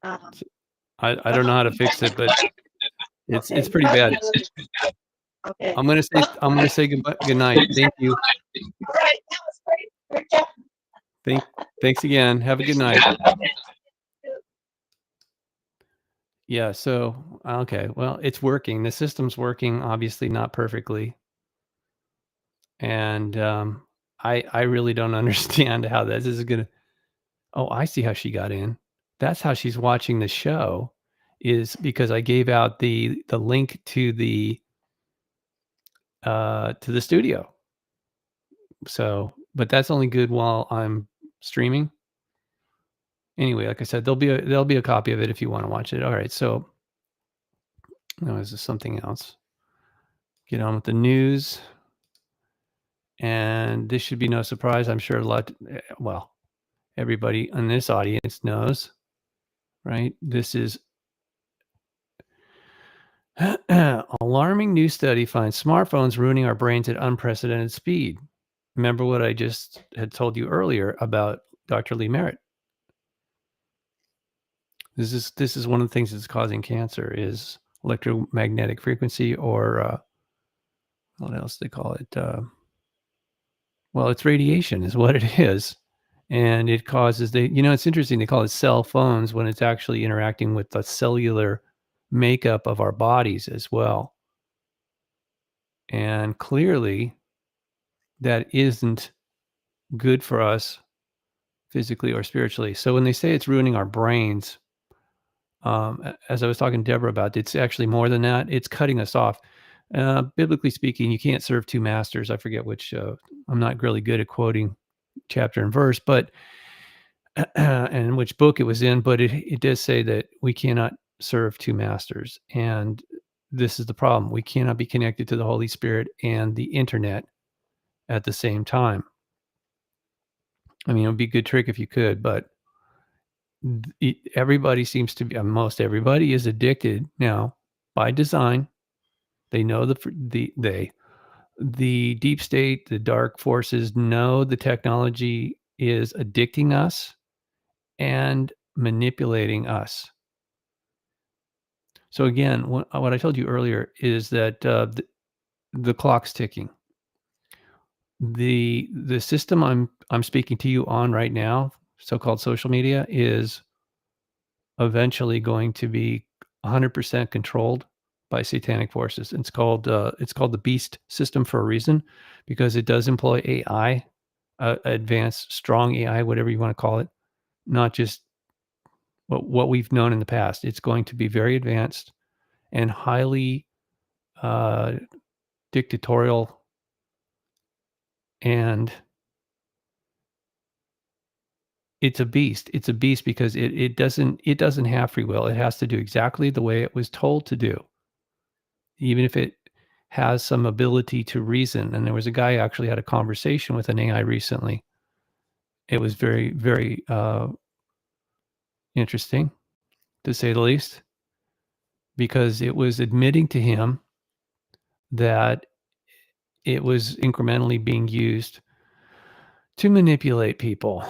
I don't know how to fix it, but it's pretty bad. Okay. I'm gonna say good night. Thank you. All right. That was great. Great job. Thanks again. Have a good night. Yeah. So okay. Well, it's working. The system's working. Obviously, not perfectly. And I really don't understand how this is gonna. Oh, I see how she got in. That's how she's watching the show, is because I gave out the link to the studio. So, but that's only good while I'm streaming. Anyway, like I said, there'll be a copy of it if you want to watch it. All right. So, no, this is something else. Get on with the news. And this should be no surprise. I'm sure everybody in this audience knows, right? This is alarming new study finds smartphones ruining our brains at unprecedented speed. Remember what I just had told you earlier about Dr. Lee Merritt. This is one of the things that's causing cancer is electromagnetic frequency, or what else do they call it? Well, it's radiation is what it is. And it causes it's interesting. They call it cell phones when it's actually interacting with the cellular makeup of our bodies as well. And clearly that isn't good for us physically or spiritually. So when they say it's ruining our brains, as I was talking to Deborah about, it's actually more than that. It's cutting us off. Biblically speaking, you can't serve two masters. I forget which. I'm not really good at quoting chapter and verse, but and which book it was in, but it does say that we cannot serve two masters. And this is the problem. We cannot be connected to the Holy Spirit and the internet at the same time. I mean, it would be a good trick if you could, but everybody seems to be, most everybody is addicted now by design. They know the deep state, the dark forces know the technology is addicting us and manipulating us. So again, what I told you earlier is that the clock's ticking. The system I'm speaking to you on right now, so-called social media, is eventually going to be 100% controlled by satanic forces. It's called the Beast system for a reason, because it does employ AI, advanced, strong AI, whatever you want to call it, not just what we've known in the past. It's going to be very advanced and highly dictatorial, and it's a beast. It's a beast because it doesn't have free will. It has to do exactly the way it was told to do, even if it has some ability to reason. And there was a guy who actually had a conversation with an AI recently. It was very, very interesting, to say the least, because it was admitting to him that it was incrementally being used to manipulate people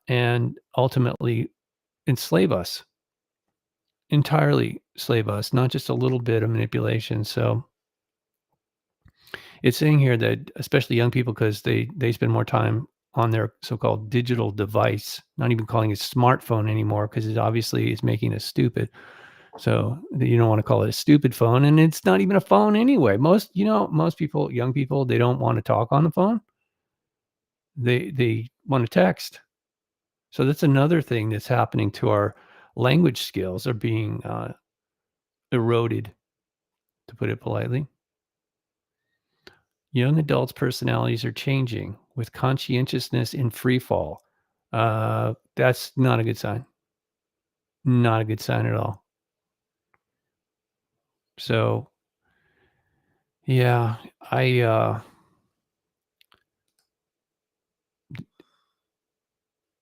and ultimately enslave us, entirely slave us, not just a little bit of manipulation. So it's saying here that especially young people, because they spend more time on their so-called digital device, not even calling it smartphone anymore, because it obviously is making us stupid. So you don't want to call it a stupid phone, and it's not even a phone anyway. Most people, young people, they don't want to talk on the phone. They want to text. So that's another thing that's happening to our language skills, are being eroded, to put it politely. Young adults' personalities are changing with conscientiousness in free fall. That's not a good sign. Not a good sign at all. So, yeah,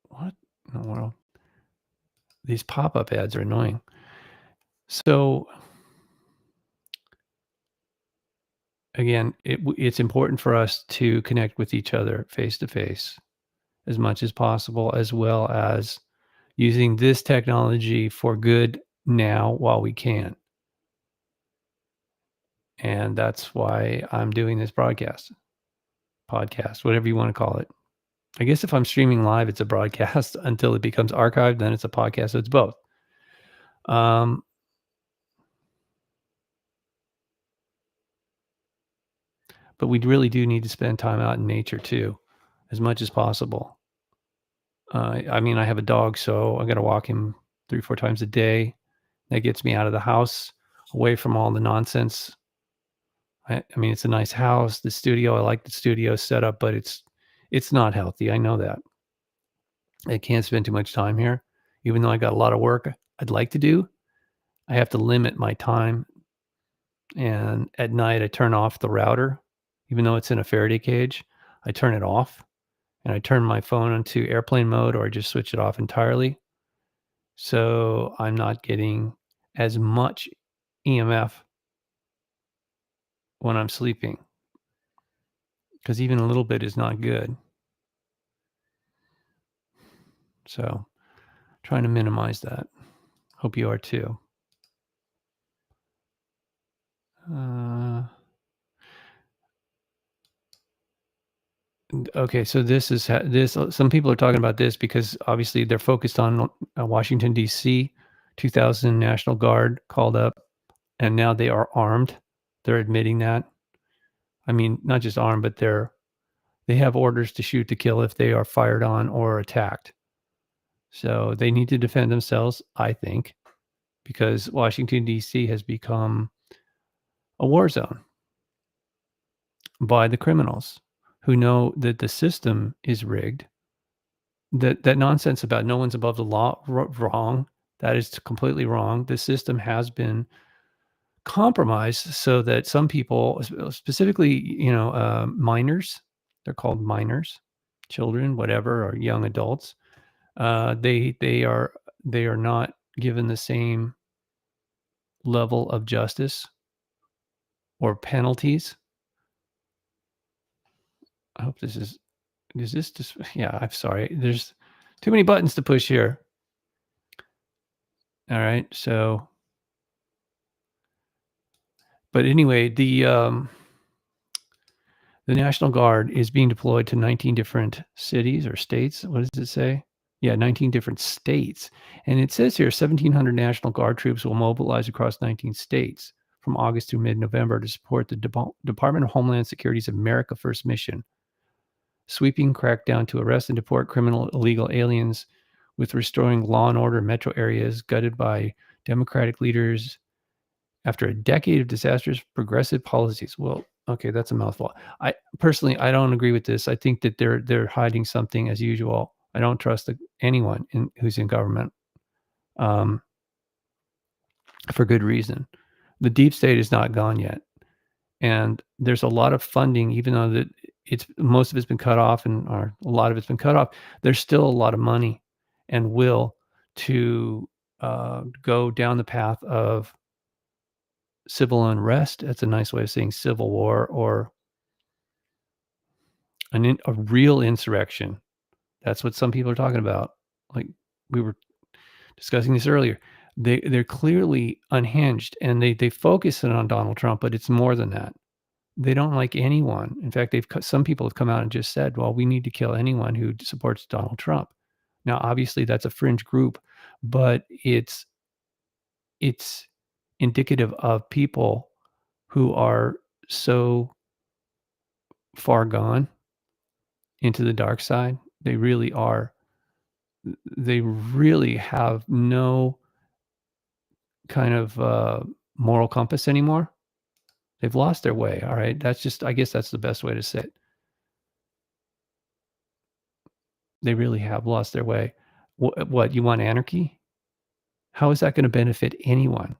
what in the world? These pop-up ads are annoying. So, again, it's important for us to connect with each other face to face as much as possible, as well as using this technology for good now while we can. And that's why I'm doing this podcast, whatever you want to call it. I guess if I'm streaming live, it's a broadcast until it becomes archived, then it's a podcast. So it's both. But we really do need to spend time out in nature too, as much as possible. I mean, I have a dog, so I got to walk him 3-4 times a day. That gets me out of the house, away from all the nonsense. I mean, it's a nice house, the studio. I like the studio setup, but it's not healthy. I know that. I can't spend too much time here, even though I got a lot of work I'd like to do. I have to limit my time. And at night, I turn off the router, even though it's in a Faraday cage. I turn it off, and I turn my phone into airplane mode, or I just switch it off entirely. So I'm not getting as much EMF when I'm sleeping, because even a little bit is not good. So trying to minimize that. Hope you are too. Okay, so this is this. Some people are talking about this because obviously they're focused on Washington, D.C. 2,000 National Guard called up, and now they are armed. They're admitting that. I mean, not just armed, but they have orders to shoot to kill if they are fired on or attacked. So they need to defend themselves, I think, because Washington, D.C. has become a war zone by the criminals who know that the system is rigged that nonsense about no one's above the law, wrong. That is completely wrong. The system has been compromised so that some people, specifically, minors, they're called minors, children, whatever, or young adults, they are not given the same level of justice or penalties. I hope is this just, yeah, I'm sorry. There's too many buttons to push here. All right. So, but anyway, the National Guard is being deployed to 19 different cities or states. What does it say? Yeah, 19 different states. And it says here 1,700 National Guard troops will mobilize across 19 states from August through mid-November to support the Department of Homeland Security's America First mission, sweeping crackdown to arrest and deport criminal illegal aliens, with restoring law and order in metro areas gutted by Democratic leaders after a decade of disastrous progressive policies. Well, okay, that's a mouthful. I don't agree with this. I think that they're hiding something as usual. I don't trust anyone who's in government, for good reason. The deep state is not gone yet, and there's a lot of funding, even though that most of it's been cut off, or a lot of it's been cut off. There's still a lot of money and will to go down the path of civil unrest. That's a nice way of saying civil war, or a real insurrection. That's what some people are talking about. Like we were discussing this earlier. They're clearly unhinged, and they focus it on Donald Trump, but it's more than that. They don't like anyone. In fact, some people have come out and just said, well, we need to kill anyone who supports Donald Trump. Now, obviously that's a fringe group, but it's indicative of people who are so far gone into the dark side. They really are. They really have no kind of moral compass anymore. They've lost their way. All right. I guess that's the best way to say it. They really have lost their way. What, you want anarchy? How is that going to benefit anyone?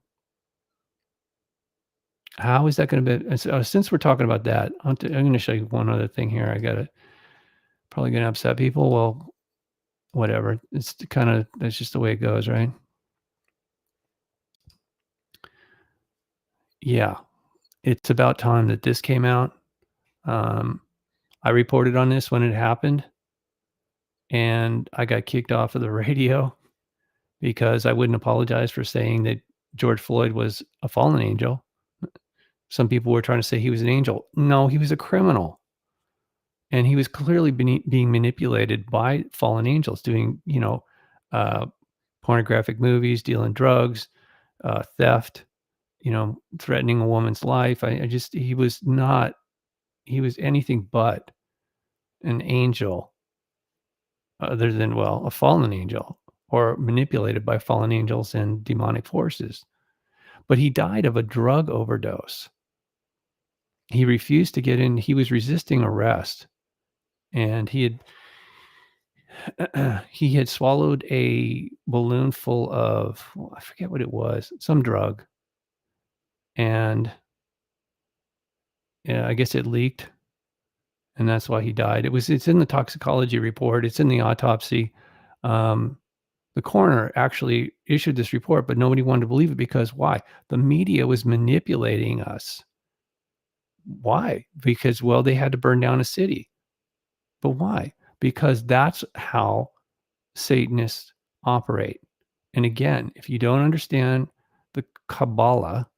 How is that going to be? Since we're talking about that, I'm going to show you one other thing here. Probably going to upset people. Well, whatever. That's just the way it goes, right? Yeah. It's about time that this came out. I reported on this when it happened, and I got kicked off of the radio because I wouldn't apologize for saying that George Floyd was a fallen angel. Some people were trying to say he was an angel. No, he was a criminal. And he was clearly being manipulated by fallen angels, doing, pornographic movies, dealing drugs, theft, threatening a woman's life. He was anything but an angel, other than, a fallen angel, or manipulated by fallen angels and demonic forces. But he died of a drug overdose. He refused to get in. He was resisting arrest, and he had swallowed a balloon full of, I forget what it was, some drug. And I guess it leaked, and that's why he died. It's in the toxicology report. It's in the autopsy. The coroner actually issued this report, but nobody wanted to believe it because why? The media was manipulating us. Why? Because, they had to burn down a city. But why? Because that's how Satanists operate. And again, if you don't understand the Kabbalah,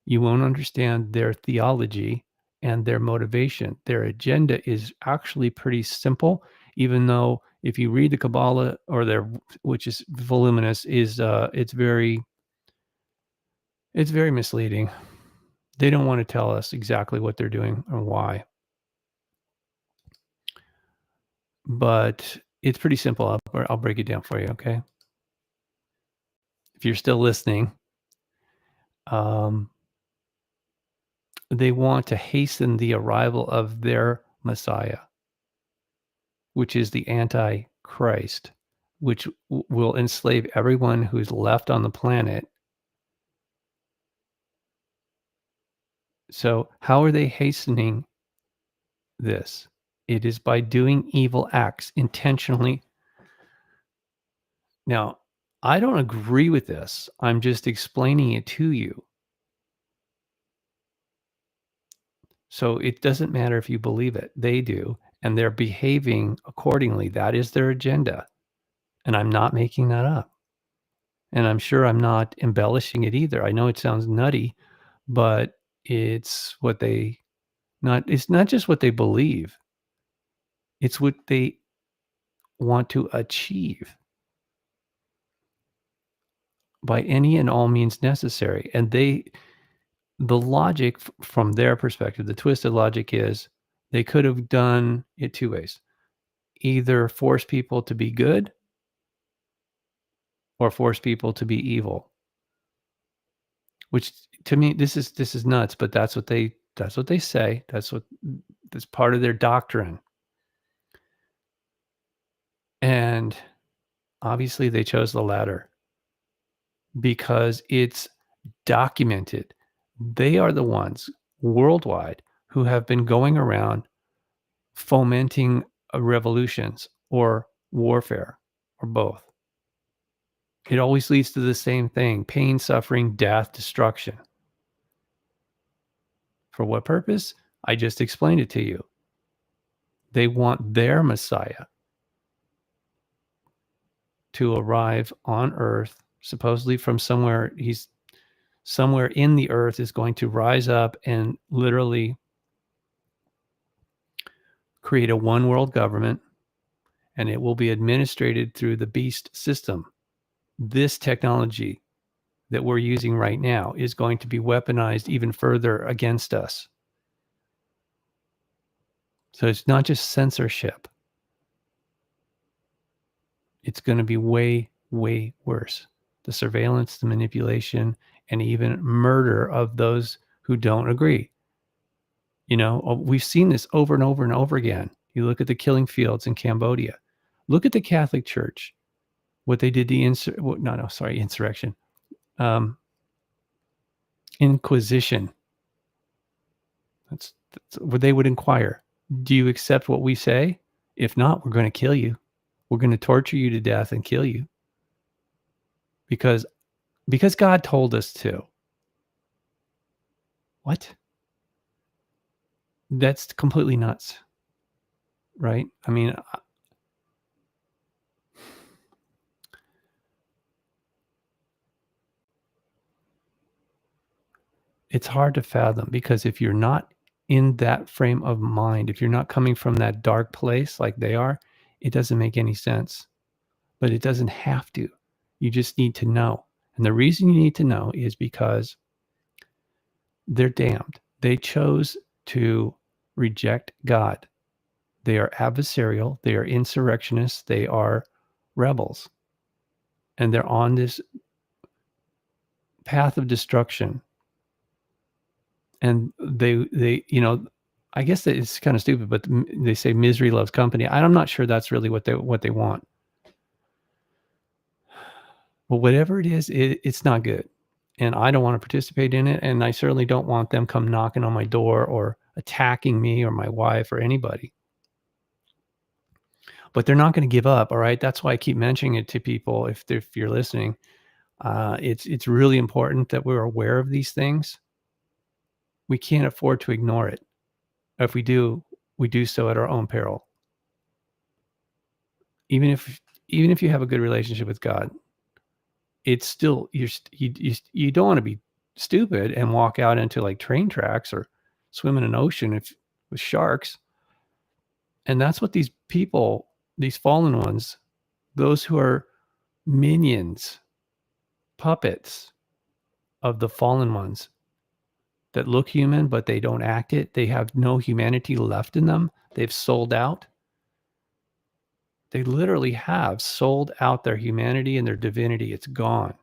you won't understand their theology and their motivation. Their agenda is actually pretty simple, even though if you read the Kabbalah, which is voluminous, it's very misleading. They don't want to tell us exactly what they're doing or why. But it's pretty simple. I'll break it down for you, okay? If you're still listening, they want to hasten the arrival of their Messiah. which is the Antichrist, which will enslave everyone who's left on the planet. So how are they hastening this? It is by doing evil acts intentionally. Now, I don't agree with this. I'm just explaining it to you. So it doesn't matter if you believe it. They do. And they're behaving accordingly. That is their agenda. And I'm not making that up. And I'm sure I'm not embellishing it either. I know it sounds nutty, but it's it's not just what they believe. It's what they want to achieve by any and all means necessary. And the logic from their perspective, the twisted logic is they could have done it two ways. Either force people to be good or force people to be evil. Which to me, this is nuts, but that's what they say. That's part of their doctrine. And obviously they chose the latter because it's documented. They are the ones worldwide who have been going around fomenting revolutions or warfare or both. It always leads to the same thing: pain, suffering, death, destruction. For what purpose? I just explained it to you. They want their Messiah to arrive on earth, supposedly from somewhere. He's somewhere in the earth, is going to rise up and literally create a one world government, and it will be administrated through the beast system. This technology that we're using right now is going to be weaponized even further against us. So it's not just censorship. It's going to be way, way worse. The surveillance, the manipulation, and even murder of those who don't agree. You know, we've seen this over and over and over again. You look at the killing fields in Cambodia. Look at the Catholic Church. What they did, insurrection. Inquisition. That's where they would inquire. Do you accept what we say? If not, we're going to kill you. We're going to torture you to death and kill you. Because God told us to. What? That's completely nuts. Right? I mean, it's hard to fathom, because if you're not in that frame of mind, if you're not coming from that dark place like they are, it doesn't make any sense. But it doesn't have to. You just need to know. And the reason you need to know is because they're damned. They chose to reject God. They are adversarial. They are insurrectionists. They are rebels. And they're on this path of destruction. And they, you know, I guess that it's kind of stupid, but they say misery loves company. I'm not sure that's really what they want. But whatever it is, it's not good. And I don't want to participate in it. And I certainly don't want them come knocking on my door or attacking me or my wife or anybody. But they're not going to give up. All right. That's why I keep mentioning it to people. If you're listening, it's really important that we're aware of these things. We can't afford to ignore it. If we do, we do so at our own peril. Even if you have a good relationship with God, it's still, you don't want to be stupid and walk out into like train tracks or swim in an ocean with sharks. And that's what these people, these fallen ones, those who are minions, puppets of the fallen ones that look human, but they don't act it. They have no humanity left in them. They've sold out. They literally have sold out their humanity and their divinity. It's gone.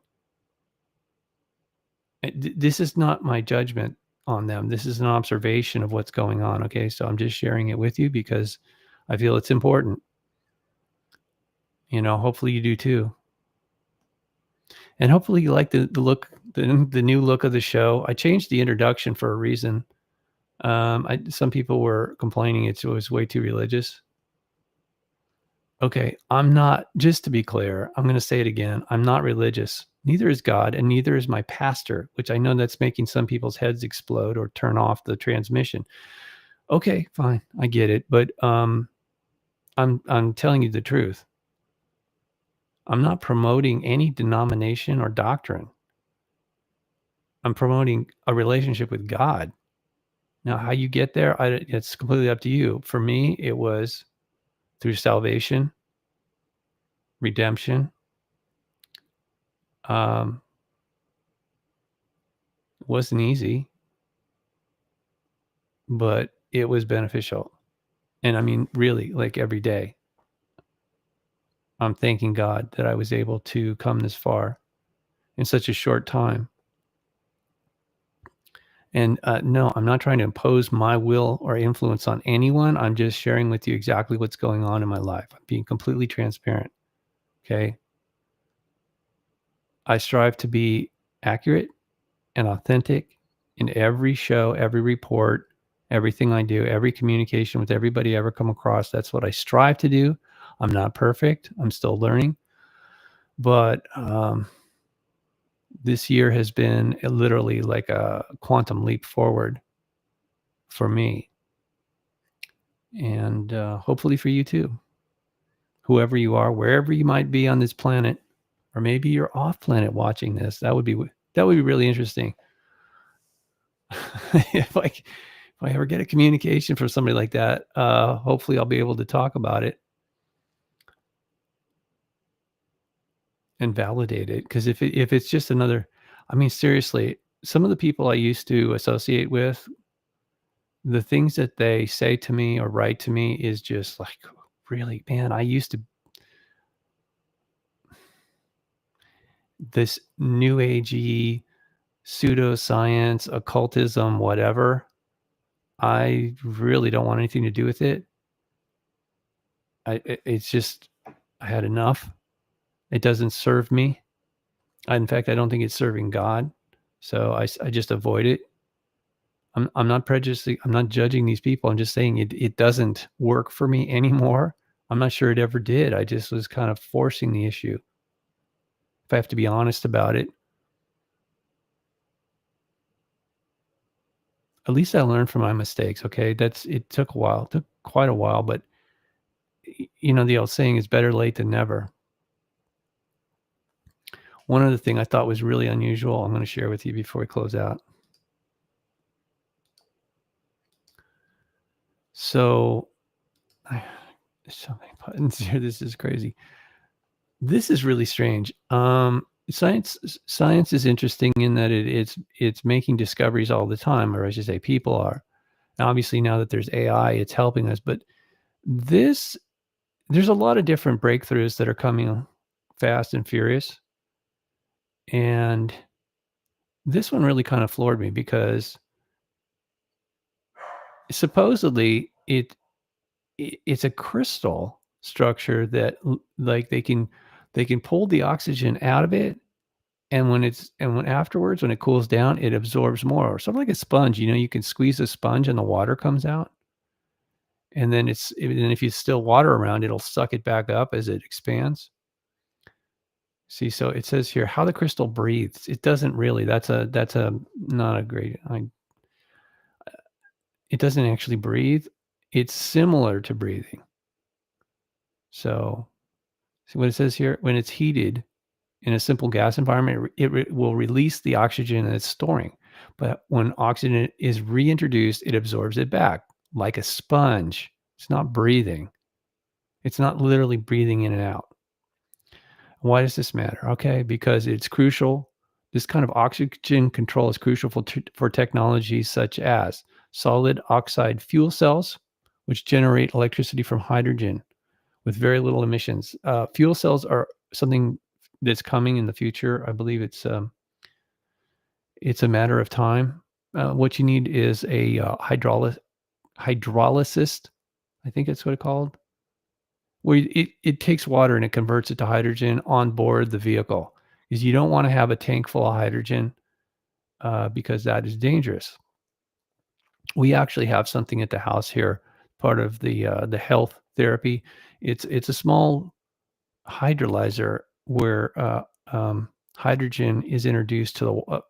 This is not my judgment on them. This is an observation of what's going on. Okay. So I'm just sharing it with you because I feel it's important. Hopefully you do too. And hopefully you like the look, the new look of the show. I changed the introduction for a reason. Some people were complaining it was way too religious. Okay, I'm not, just to be clear, I'm going to say it again. I'm not religious. Neither is God, and neither is my pastor, which I know that's making some people's heads explode or turn off the transmission. Okay, fine. I get it. But I'm telling you the truth. I'm not promoting any denomination or doctrine. I'm promoting a relationship with God. Now, how you get there, it's completely up to you. For me, it was through salvation, redemption. It wasn't easy, but it was beneficial. And I mean, really, like every day, I'm thanking God that I was able to come this far in such a short time. And no, I'm not trying to impose my will or influence on anyone. I'm just sharing with you exactly what's going on in my life. I'm being completely transparent. Okay. I strive to be accurate and authentic in every show, every report, everything I do, every communication with everybody I ever come across. That's what I strive to do. I'm not perfect. I'm still learning. But this year has been literally like a quantum leap forward for me. And hopefully for you too. Whoever you are, wherever you might be on this planet, or maybe you're off planet watching this, that would be really interesting. if I ever get a communication from somebody like that, hopefully I'll be able to talk about it and validate it. Because if it's just another, I mean, seriously, some of the people I used to associate with, the things that they say to me or write to me is just like, really, man, I used to, this new agey pseudoscience, occultism, whatever, I really don't want anything to do with it. It's just, I had enough. It doesn't serve me. In fact, I don't think it's serving God. So I just avoid it. I'm not prejudiced. I'm not judging these people. I'm just saying it doesn't work for me anymore. I'm not sure it ever did. I just was kind of forcing the issue. If I have to be honest about it. At least I learned from my mistakes. Okay. It took a while. It took quite a while, but the old saying is better late than never. One other thing I thought was really unusual, I'm going to share with you before we close out. So, there's so many buttons here. This is crazy. This is really strange. Science is interesting in that it's making discoveries all the time, or I should say, people are. And obviously, now that there's AI, it's helping us. But there's a lot of different breakthroughs that are coming fast and furious. And this one really kind of floored me because supposedly it's a crystal structure that like they can pull the oxygen out of it, and when afterwards, when it cools down, it absorbs more. Sort of like a sponge. You can squeeze a sponge and the water comes out, and then if you still water around, it'll suck it back up as it expands. See, so it says here how the crystal breathes. It doesn't really. That's not a great. It doesn't actually breathe. It's similar to breathing. So, see what it says here: when it's heated in a simple gas environment, it will release the oxygen that it's storing. But when oxygen is reintroduced, it absorbs it back like a sponge. It's not breathing. It's not literally breathing in and out. Why does this matter? Okay, because it's crucial. This kind of oxygen control is crucial for technologies such as solid oxide fuel cells, which generate electricity from hydrogen with very little emissions. Fuel cells are something that's coming in the future. I believe it's a matter of time. What you need is a hydrolysis. I think that's what it's called. where it takes water and it converts it to hydrogen on board the vehicle, because you don't want to have a tank full of hydrogen because that is dangerous. We actually have something at the house here, part of the health therapy. It's a small hydrolyzer where hydrogen is introduced to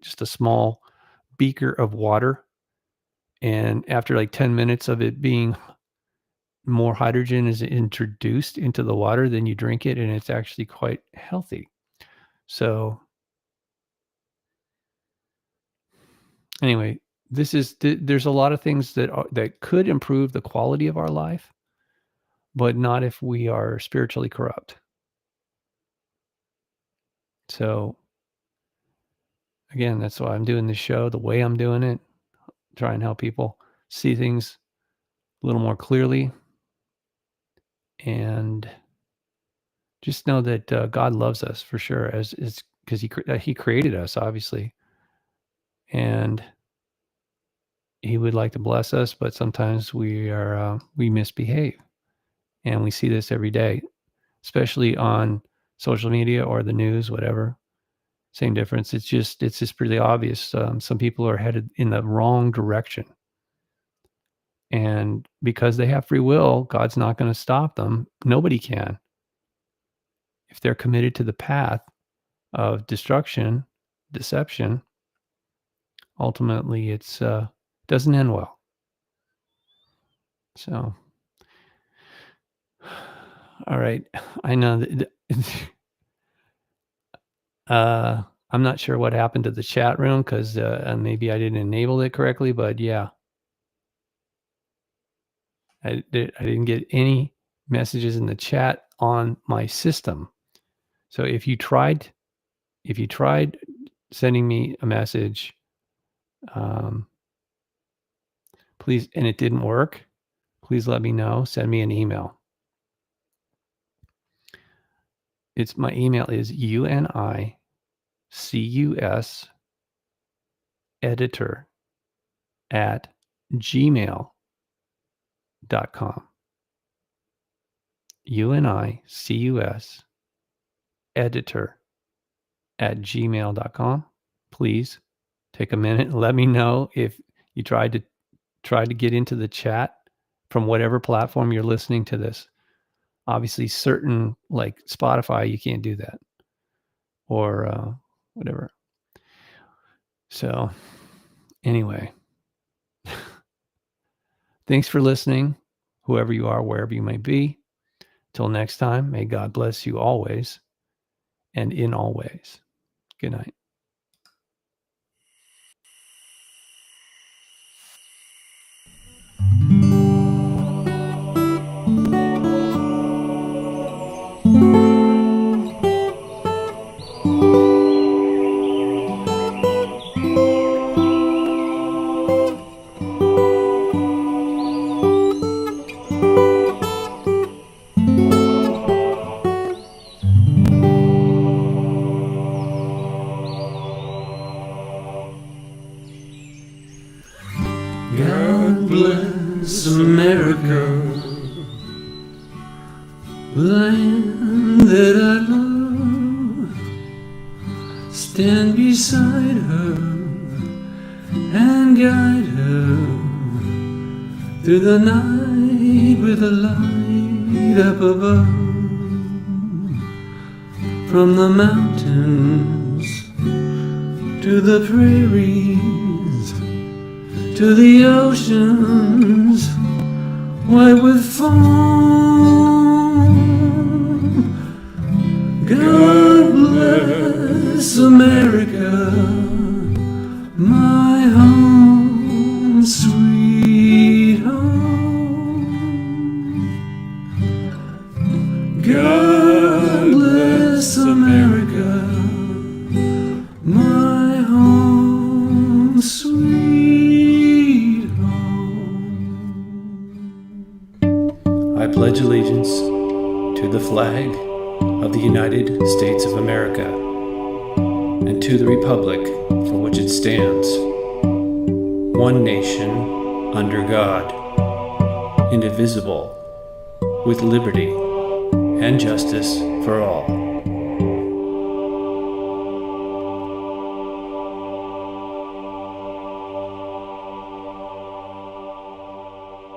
just a small beaker of water, and after like 10 minutes of it being, more hydrogen is introduced into the water, then you drink it, and it's actually quite healthy. So anyway, there's a lot of things that could improve the quality of our life, but not if we are spiritually corrupt. So again, that's why I'm doing this show the way I'm doing it, try and help people see things a little more clearly, and just know that God loves us for sure, as is because he created us, obviously, and he would like to bless us, but sometimes we misbehave, and we see this every day, especially on social media or the news, whatever. Same difference. It's just pretty obvious. Some people are headed in the wrong direction, and because they have free will, God's not going to stop them. Nobody can. If they're committed to the path of destruction, deception, ultimately it's doesn't end well. So, all right, I know that I'm not sure what happened to the chat room, because maybe I didn't enable it correctly, but yeah, I didn't get any messages in the chat on my system. So if you tried sending me a message, please, and it didn't work, please let me know. Send me an email. My email is unicuseditor@gmail.com. unicuseditor@gmail.com. Please take a minute and let me know if you tried to get into the chat from whatever platform you're listening to this. Obviously, certain like Spotify, you can't do that, or whatever. So anyway, thanks for listening, whoever you are, wherever you may be. Till next time, may God bless you always and in all ways. Good night. God bless America, land that I love. Stand beside her and guide her through the night with a light up above. From the mountains to the prairies, to the oceans white with foam. God bless America, my home, sweet home. God bless America, my home, sweet home. I pledge allegiance to the flag of the United States of America and to the republic for which it stands, one nation, under God, indivisible, with liberty and justice for all.